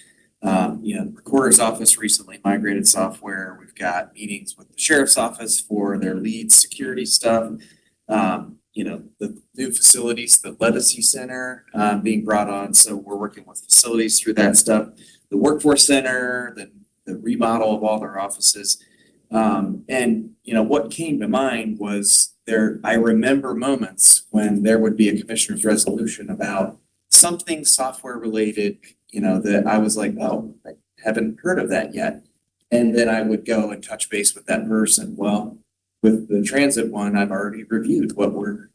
The recorder's office recently migrated software. We've got meetings with the sheriff's office for their lead security stuff. The new facilities, the Legacy Center being brought on. So we're working with facilities through that stuff. The workforce center, the remodel of all their offices. What came to mind was I remember moments when there would be a commissioner's resolution about something software related, that I was like, oh, I haven't heard of that yet. And then I would go and touch base with that person. Well, with the transit one, I've already reviewed what we're,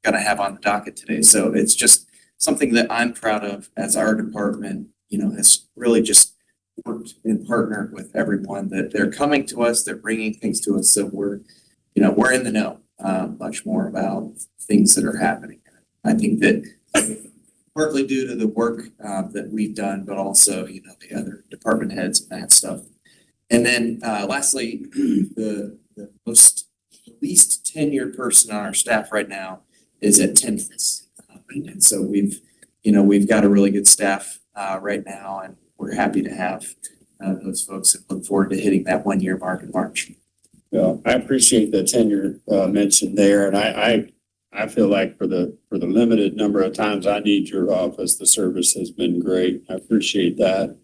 gonna have on the docket today. So it's just something that I'm proud of as our department, has really just worked and partnered with everyone that they're coming to us, they're bringing things to us. So we're in the know, much more about things that are happening. I think that partly due to the work that we've done, but also, the other department heads and that stuff. And then lastly, the least tenured person on our staff right now is at 10 months. And so we've got a really good staff right now, and we're happy to have those folks and look forward to hitting that 1 year mark in March. Well, I appreciate the tenure mentioned there, and I feel like for the limited number of times I need your office, the service has been great. I appreciate that.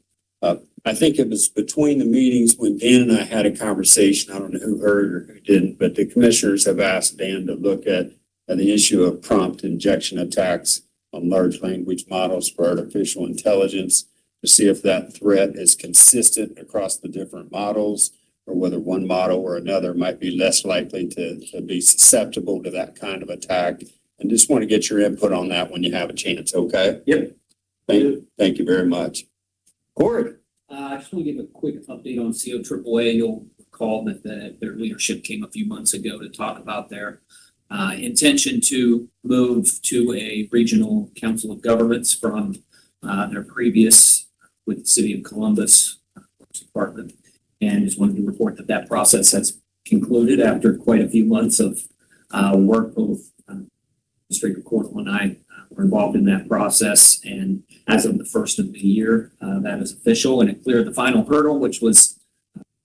I think it was between the meetings when Dan and I had a conversation. I don't know who heard or who didn't, but the commissioners have asked Dan to look at the issue of prompt injection attacks on large language models for artificial intelligence to see if that threat is consistent across the different models, or whether one model or another might be less likely to be susceptible to that kind of attack. And just want to get your input on that when you have a chance, okay? Yep. Thank you very much. Corey? I just want to give a quick update on COAAA. You'll recall that their leadership came a few months ago to talk about their intention to move to a regional council of governments from their previous with the city of Columbus Works Department. And just wanted to report that process has concluded after quite a few months of work. Both Administrator Cornwell and I were involved in that process. And as of the first of the year, that is official, and it cleared the final hurdle, which was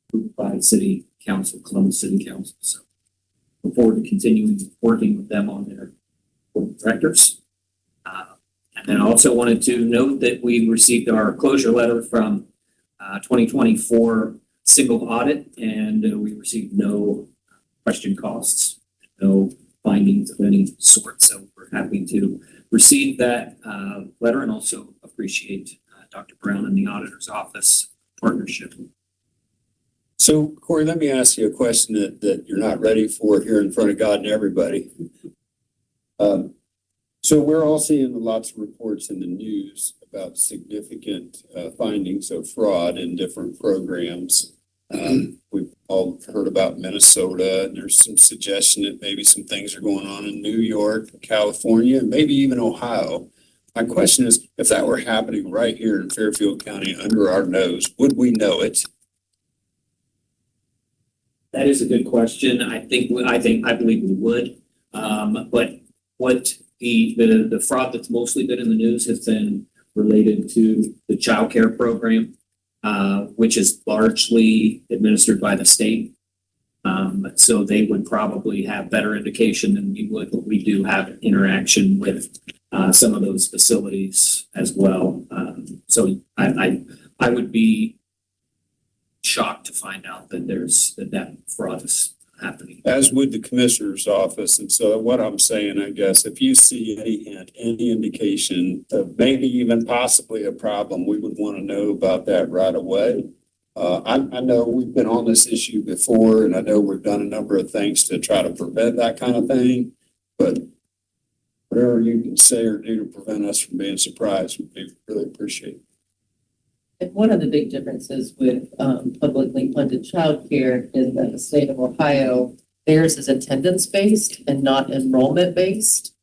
approved by the City Council, Columbus City Council. So look forward to continuing working with them on their board of directors. And then I also wanted to note that we received our closure letter from 2024 single audit, and we received no question costs, no findings of any sort. So we're happy to receive that letter and also appreciate Dr. Brown and the auditor's office partnership. So Corey, let me ask you a question that you're not ready for here in front of God and everybody. So we're all seeing lots of reports in the news about significant findings of fraud in different programs. We've all heard about Minnesota, and there's some suggestion that maybe some things are going on in New York, California, and maybe even Ohio. My question is, if that were happening right here in Fairfield County under our nose, would we know it? That is a good question. I believe we would. But what the fraud that's mostly been in the news has been related to the child care program, which is largely administered by the state. So they would probably have better indication than we would, but we do have interaction with some of those facilities as well. So I would be shocked to find out that that fraud is happening. As would the commissioner's office. And so what I'm saying, I guess, if you see any hint, any indication of maybe even possibly a problem, we would want to know about that right away. I know we've been on this issue before, and I know we've done a number of things to try to prevent that kind of thing, but whatever you can say or do to prevent us from being surprised would be really appreciated. And one of the big differences with publicly funded childcare is that the state of Ohio, theirs is attendance-based and not enrollment-based.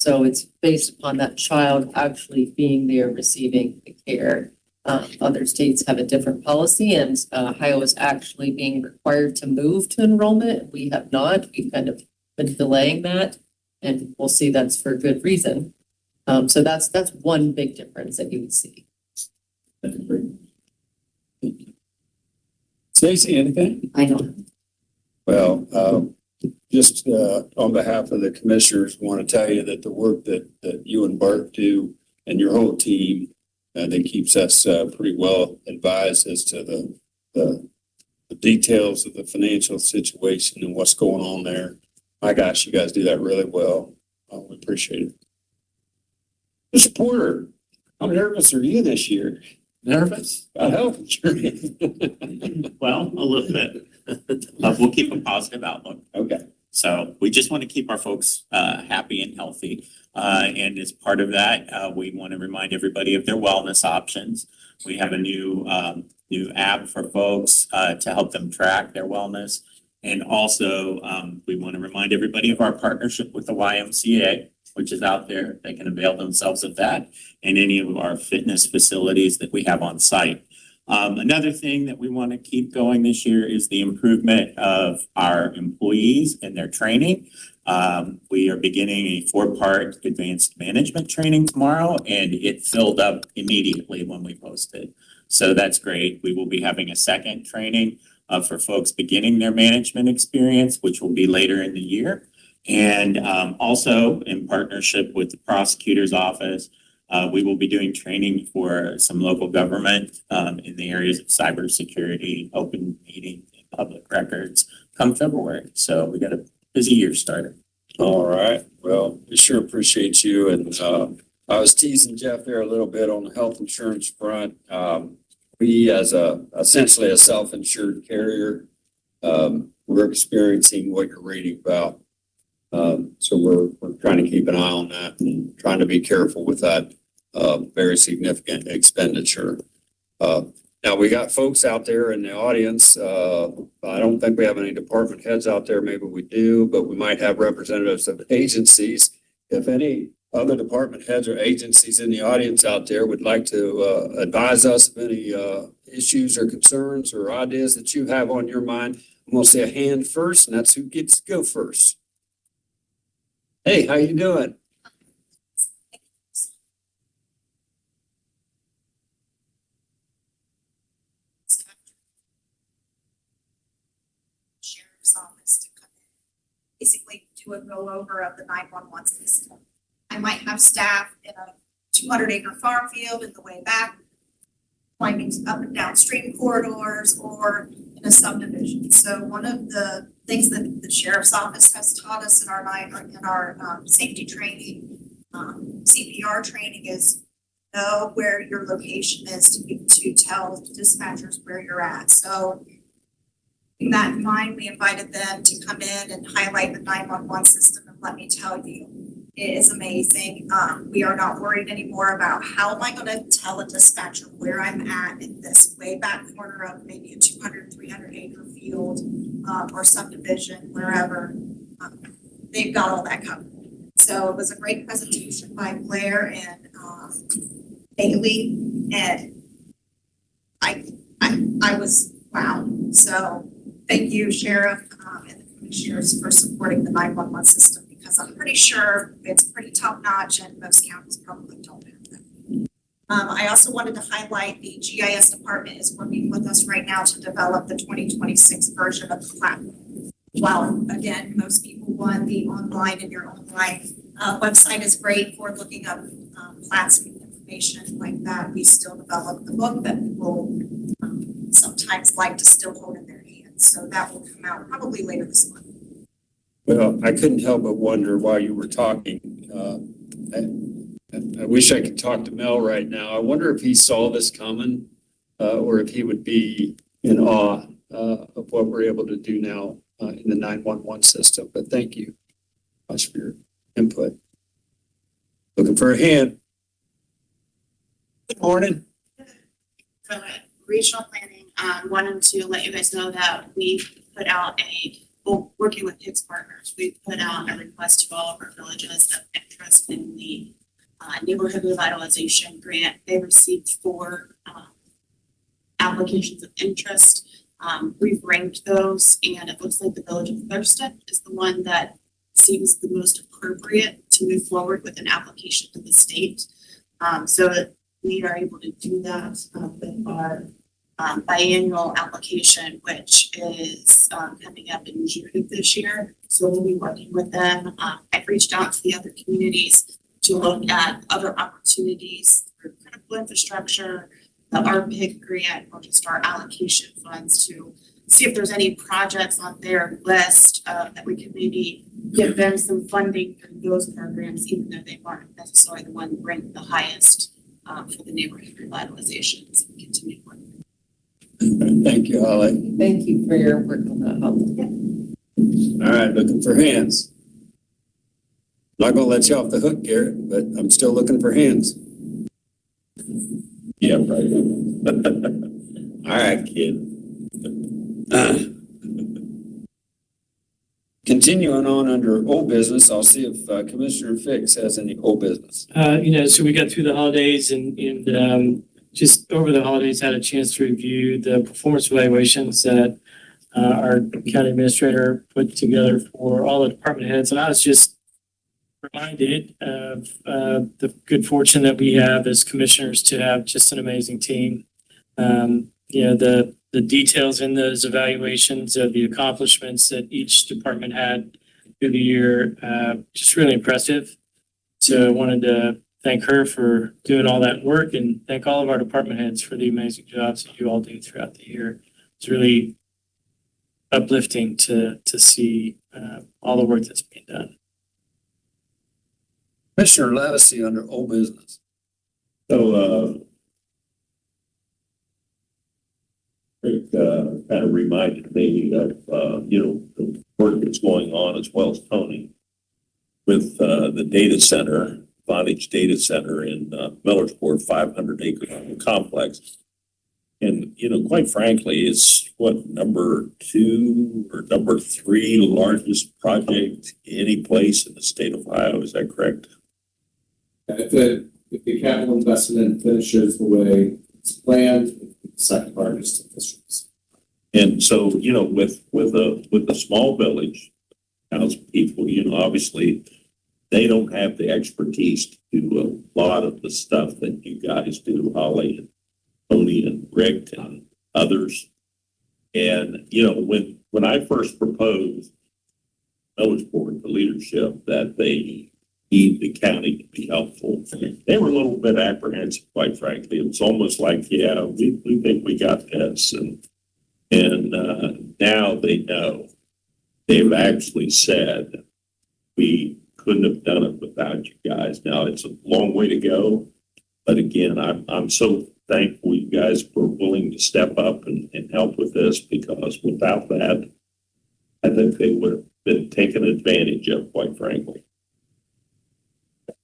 So it's based upon that child actually being there receiving the care. Other states have a different policy, and Ohio is actually being required to move to enrollment. We have not. We've kind of been delaying that, and we'll see that's for good reason. So that's one big difference that you would see. Stacey, anything? I don't. Well, just on behalf of the commissioners, I want to tell you that the work that you and Bart do and your whole team that keeps us pretty well advised as to the details of the financial situation and what's going on there. My gosh, you guys do that really well. We appreciate it. Mr. Porter, how nervous are you this year? Nervous about health insurance? Well, a little bit. We'll keep a positive outlook. Okay. So we just want to keep our folks happy and healthy. And as part of that, we want to remind everybody of their wellness options. We have a new app for folks to help them track their wellness. And also, we want to remind everybody of our partnership with the YMCA, which is out there. They can avail themselves of that and any of our fitness facilities that we have on site. Another thing that we want to keep going this year is the improvement of our employees and their training. We are beginning a 4-part advanced management training tomorrow, and it filled up immediately when we posted. So that's great. We will be having a second training for folks beginning their management experience, which will be later in the year. And also in partnership with the prosecutor's office, we will be doing training for some local government in the areas of cybersecurity, open meeting, and public records come February. So we got a busy year started. All right. Well, we sure appreciate you. And I was teasing Jeff there a little bit on the health insurance front. We, as essentially a self-insured carrier, we're experiencing what you're reading about. So we're trying to keep an eye on that and trying to be careful with that very significant expenditure. Now, we got folks out there in the audience. I don't think we have any department heads out there. Maybe we do, but we might have representatives of agencies. If any other department heads or agencies in the audience out there would like to advise us of any issues or concerns or ideas that you have on your mind, I'm going to say a hand first, and that's who gets to go first. Hey, how you doing? Sheriff's office to come in, basically do a go over of the 911 system. I might have staff in a 200-acre farm field in the way back, climbing up and down stream corridors or in a subdivision. So one of the things that the sheriff's office has taught us in our safety training, CPR training, is know where your location is to tell dispatchers where you're at. So with that in mind, we invited them to come in and highlight the 911 system, and let me tell you, it is amazing. We are not worried anymore about how am I going to tell a dispatcher where I'm at in this way back corner of maybe a 200, 300 acre field or subdivision, wherever. They've got all that covered. So it was a great presentation by Blair and Bailey, and I was wow. So thank you, Sheriff and the Commissioners, for supporting the 911 system, because I'm pretty sure it's pretty top notch and most counties probably don't have that. I also wanted to highlight the GIS department is working with us right now to develop the 2026 version of the platform. While again, most people want the online in your own life. Website is great for looking up plats and information like that. We still develop the book that people sometimes like to still hold in their hands. So that will come out probably later this month. Well, I couldn't help but wonder while you were talking. I wish I could talk to Mel right now. I wonder if he saw this coming, or if he would be in awe of what we're able to do now in the 911 system. But thank you much for your input. Looking for a hand. Good morning. From regional planning, wanted to let you guys know that we put out working with HICS partners, we put out a request to all of our villages of interest in the neighborhood revitalization grant. They received 4 applications of interest. We've ranked those, and it looks like the village of Thurston is the one that seems the most appropriate to move forward with an application to the state. So that we are able to do that with our biannual application, which is coming up in June of this year. So we'll be working with them. I've reached out to the other communities to look at other opportunities for critical infrastructure, the RPIC grant, or just our allocation funds to see if there's any projects on their list that we could maybe give them some funding for those programs, even though they weren't necessarily the one ranked the highest for the neighborhood revitalizations and continued work. Thank you, Holly. Thank you for your work on that, Holly. All right, looking for hands. Not gonna let you off the hook, Garrett, but I'm still looking for hands. Yeah, right. All right, kid. Continuing on under old business, I'll see if Commissioner Fix has any old business. So we got through the holidays and just over the holidays had a chance to review the performance evaluations that our county administrator put together for all the department heads. And I was just reminded of the good fortune that we have as commissioners to have just an amazing team. The details in those evaluations of the accomplishments that each department had through the year, just really impressive. So I wanted to thank her for doing all that work and thank all of our department heads for the amazing jobs that you all do throughout the year. It's really uplifting to see all the work that's being done. Commissioner Levesey under old business. So, it kind of reminded me of, the work that's going on as well as Tony with the data center, Vonage Data Center in Millersport, 500-acre complex. And, quite frankly, it's number 2 or number 3 largest project any place in the state of Ohio. Is that correct? If the capital investment finishes the way it's planned, it's the second largest in districts. And so, with a small village, thousand people, obviously they don't have the expertise to do a lot of the stuff that you guys do, Holly and Tony and Rick and others. And, when I first proposed Village Board, the leadership, that they need the county to be helpful, they were a little bit apprehensive, quite frankly. It's almost like, yeah, we think we got this. And now they know. They've actually said, we couldn't have done it without you guys. Now, it's a long way to go. But again, I'm so thankful you guys were willing to step up and help with this, because without that, I think they would have been taken advantage of, quite frankly.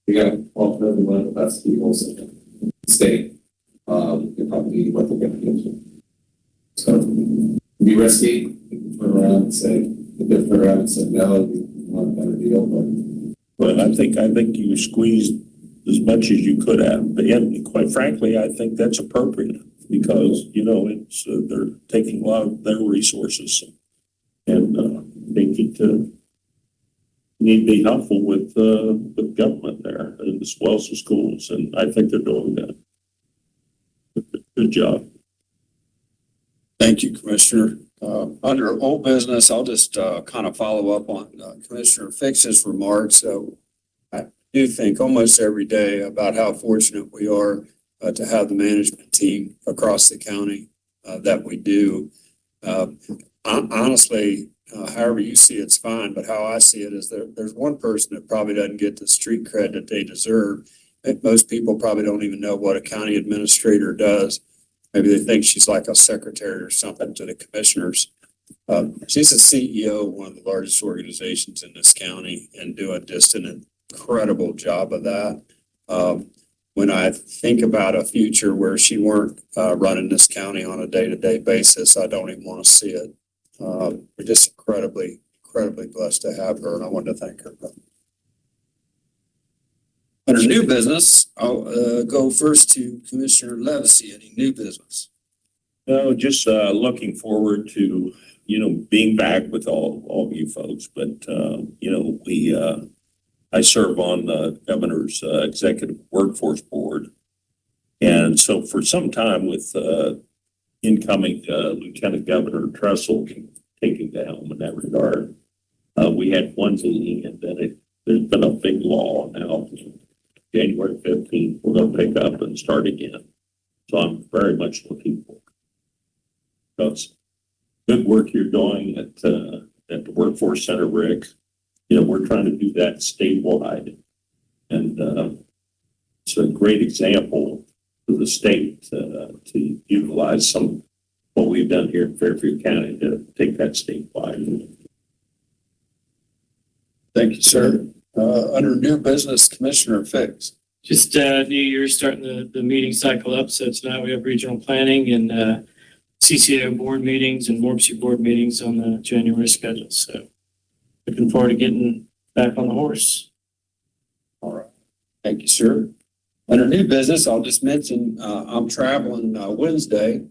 We got all for one of the best people in the state. You probably need what they're going to get to. So, be risky. You can turn around and say, if they turn around and say, no, we want a better deal. But I think you squeezed as much as you could have. And quite frankly, I think that's appropriate, because, it's they're taking a lot of their resources, and they need to be helpful with government there, as well as the schools. And I think they're doing that. Good job. Thank you, Commissioner. Under old business, I'll just kind of follow up on Commissioner Fix's remarks. I do think almost every day about how fortunate we are to have the management team across the county that we do. Honestly, however you see it's fine, but how I see it is there's one person that probably doesn't get the street cred that they deserve. Most people probably don't even know what a county administrator does. Maybe they think she's like a secretary or something to the commissioners. She's the CEO of one of the largest organizations in this county and doing just an incredible job of that. When I think about a future where she weren't running this county on a day-to-day basis, I don't even want to see it. We're just incredibly blessed to have her, and I wanted to thank her. Under new business, I'll go first to Commissioner Levesey. Any new business? No, just looking forward to, being back with all of you folks. But, I serve on the governor's executive workforce board. And so for some time with incoming Lieutenant Governor Tressel taking the helm in that regard, we had one meeting, and then there's been a big law now. January 15th, we're going to pick up and start again. So I'm very much looking forward. That's good work you're doing at the Workforce Center, Rick. We're trying to do that statewide. And it's a great example to the state, to utilize some, what we've done here in Fairfield County to take that statewide. Thank you, sir. Under new business, Commissioner Fix. Just New Year's starting the meeting cycle up. So tonight we have regional planning and CCO board meetings and MORPC board meetings on the January schedule. So looking forward to getting back on the horse. All right. Thank you, sir. Under new business, I'll just mention, I'm traveling Wednesday.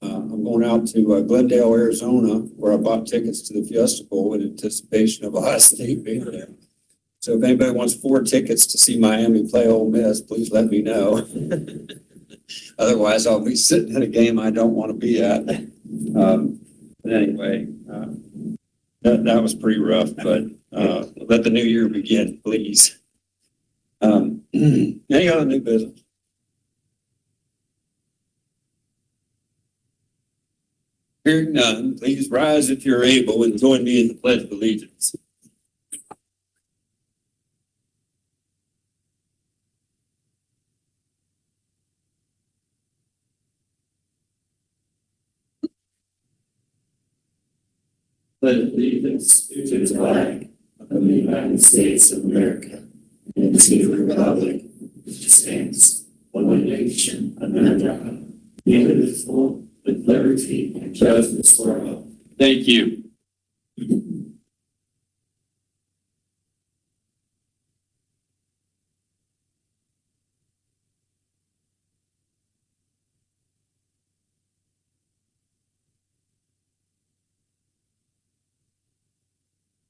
I'm going out to Glendale, Arizona, where I bought tickets to the Fiesta Bowl in anticipation of Ohio State being there. So if anybody wants 4 tickets to see Miami play Ole Miss, please let me know. Otherwise, I'll be sitting at a game I don't want to be at. But anyway, that was pretty rough, but let the new year begin, please. Any other new business? Hearing none, please rise if you're able and join me in the Pledge of Allegiance. Pledge allegiance to the flag of the United States of America and to the republic which stands one nation under God, indivisible, with liberty and justice for all. Thank you.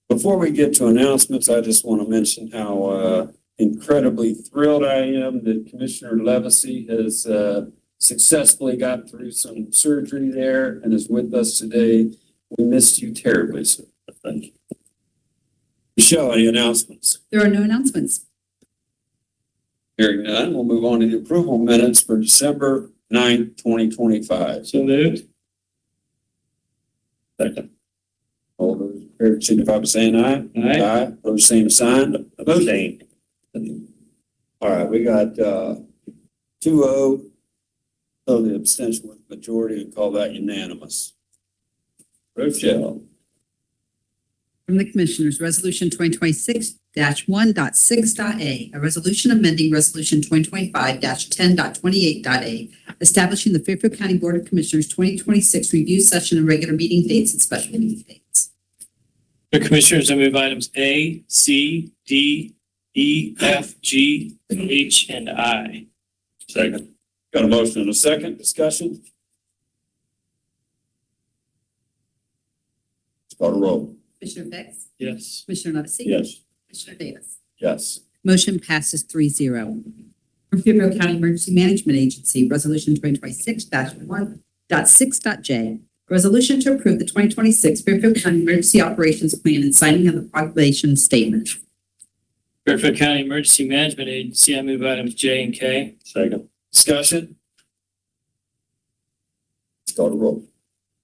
Before we get to announcements, I just want to mention how incredibly thrilled I am that Commissioner Levesey has successfully got through some surgery there and is with us today. We missed you terribly, sir. Thank you. Michelle, any announcements? There are no announcements. Hearing none, we'll move on to the approval minutes for December 9th, 2025. So moved. Second. All those in favor signify by saying aye. Aye. Aye. Those same sign. Opposed? All right, we got 2-0. So the abstention with majority and call that unanimous. Rochelle. From the Commissioners, Resolution 2026-1.6.a, a resolution amending Resolution 2025-10.28.a, establishing the Fairfield County Board of Commissioners 2026 review session and regular meeting dates and special meeting dates. The Commissioners, I move items A, C, D, E, F, G, H, and I. Second. Got a motion and a second. Discussion? Let's call a roll. Commissioner Fix? Yes. Commissioner Levesey? Yes. Commissioner Davis? Yes. Motion passes 3-0. From Fairfield County Emergency Management Agency, Resolution 2026-1.6.j, resolution to approve the 2026 Fairfield County Emergency Operations Plan and signing of the proclamation statement. Fairfield County Emergency Management Agency, I move items J and K. Second. Discussion? Let's call a roll.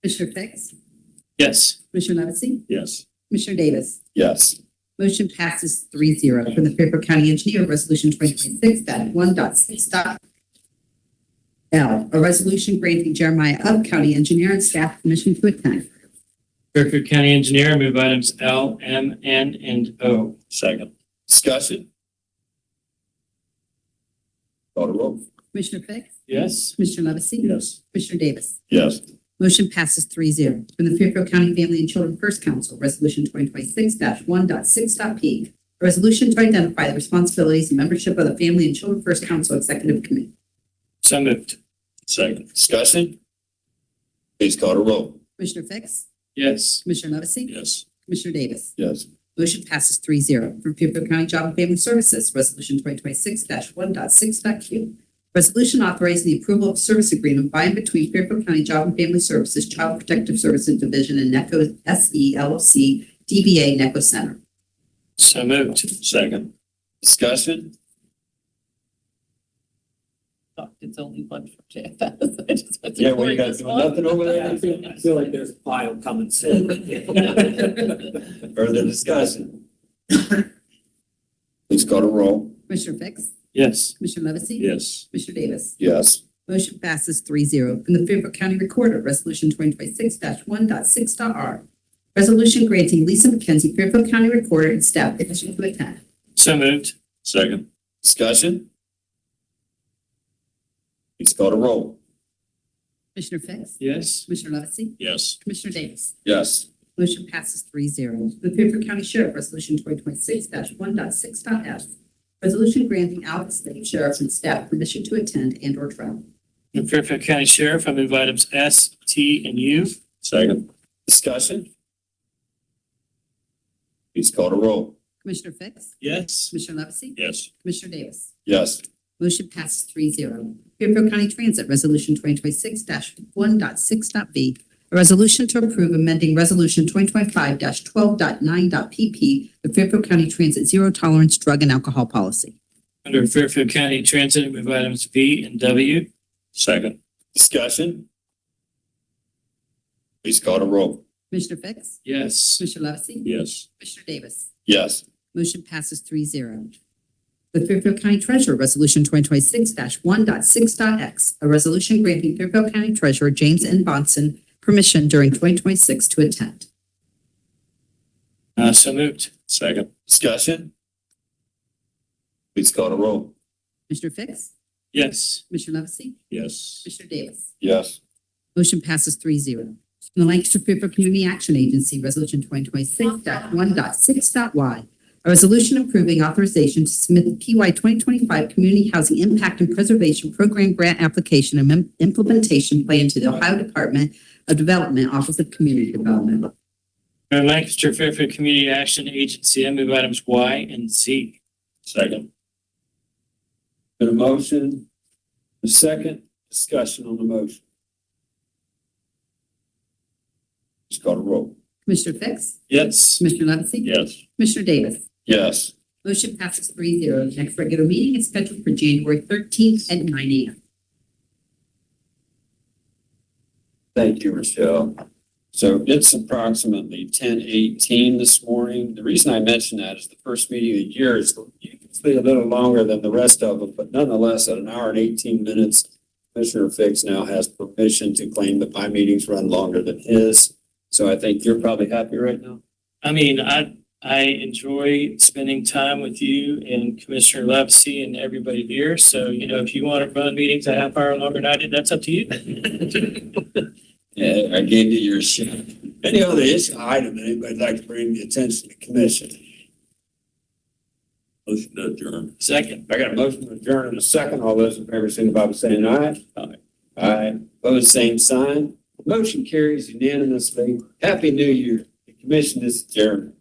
Commissioner Fix? Yes. Commissioner Levesey? Yes. Commissioner Davis? Yes. Motion passes 3-0. From the Fairfield County Engineer, Resolution 2026-1.6.l, a resolution granting Jeremiah Ub, County Engineer, and staff permission to attend. Fairfield County Engineer, I move items L, M, N, and O. Second. Discussion? Call a roll. Commissioner Fix? Yes. Commissioner Levesey? Yes. Commissioner Davis? Yes. Motion passes 3-0. From the Fairfield County Family and Children First Council, Resolution 2026-1.6.p, a resolution to identify the responsibilities and membership of the Family and Children First Council Executive Committee. So moved. Second. Discussion? Please call a roll. Commissioner Fix? Yes. Commissioner Levesey? Yes. Commissioner Davis? Yes. Motion passes 3-0. From Fairfield County Job and Family Services, Resolution 2026-1.6.q. Resolution authorizing the approval of service agreement by and between Fairfield County Job and Family Services, Child Protective Services Division, and NECO SE LLC, DBA NECO Center. So moved. Second. Discussion? It's only one for JFS. I just went Yeah, through well, you guys this doing one. nothing over there? I feel like there's a pile coming soon. Further discussion? Please call a roll. Commissioner Fix? Yes. Commissioner Levesey? Yes. Commissioner Davis? Yes. Motion passes 3-0. From the Fairfield County Recorder, Resolution 2026-1.6.r. Resolution granting Lisa McKenzie, Fairfield County Recorder, and staff permission to attend. So moved. Second. Discussion? Please call the roll. Commissioner Fix? Yes. Commissioner Levesey? Yes. Commissioner Davis? Yes. Motion passes 3-0. The Fairfield County Sheriff, Resolution 2026-1.6.f. Resolution granting Alva State Sheriff and staff permission to attend and/or travel. The Fairfield County Sheriff, I move items S, T, and U. Second. Discussion? Please call the roll. Commissioner Fix? Yes. Commissioner Levesey? Yes. Commissioner Davis? Yes. Motion passes 3-0. Fairfield County Transit, Resolution 2026-1.6.v. A resolution to approve amending Resolution 2025-12.9.pp, the Fairfield County Transit Zero Tolerance Drug and Alcohol Policy. Under Fairfield County Transit, I move items V and W. Second. Discussion? Please call the roll. Commissioner Fix? Yes. Commissioner Levesey? Yes. Commissioner Davis? Yes. Motion passes 3-0. The Fairfield County Treasurer, Resolution 2026-1.6.x. A resolution granting Fairfield County Treasurer James N. Bonson permission during 2026 to attend. So moved. Second. Discussion? Please call the roll. Commissioner Fix? Yes. Commissioner Levesey? Yes. Commissioner Davis? Yes. Motion passes 3-0. From the Lancaster Fairfield Community Action Agency, Resolution 2026-1.6.y. A resolution approving authorization to submit the PY 2025 Community Housing Impact and Preservation Program Grant Application and Implementation Plan to the Ohio Department of Development, Office of Community Development. Under Lancaster Fairfield Community Action Agency, I move items Y and Z. Second. Been a motion, a second, discussion on the motion. Please call the roll. Commissioner Fix? Yes. Commissioner Levesey? Yes. Commissioner Davis? Yes. Motion passes 3-0. The next regular meeting is scheduled for January 13th at 9 a.m. Thank you, Rochelle. So it's approximately 10:18 this morning. The reason I mention that is the first meeting of the year is usually a little longer than the rest of them, but nonetheless, at 1 hour and 18 minutes, Commissioner Fix now has permission to claim that my meetings run longer than his. So I think you're probably happy right now. I mean, I enjoy spending time with you and Commissioner Levesey and everybody here. So, if you want to run meetings a half hour longer than I did, that's up to you. Yeah, I gave you your shot. Any other issue item that anybody'd like to bring the attention to the commission? Motion to adjourn. Second. I got a motion to adjourn in a second. All those in favor, signify by saying aye. Aye. Aye. Opposed, same sign. Motion carries unanimously. Happy New Year. The commission is adjourned.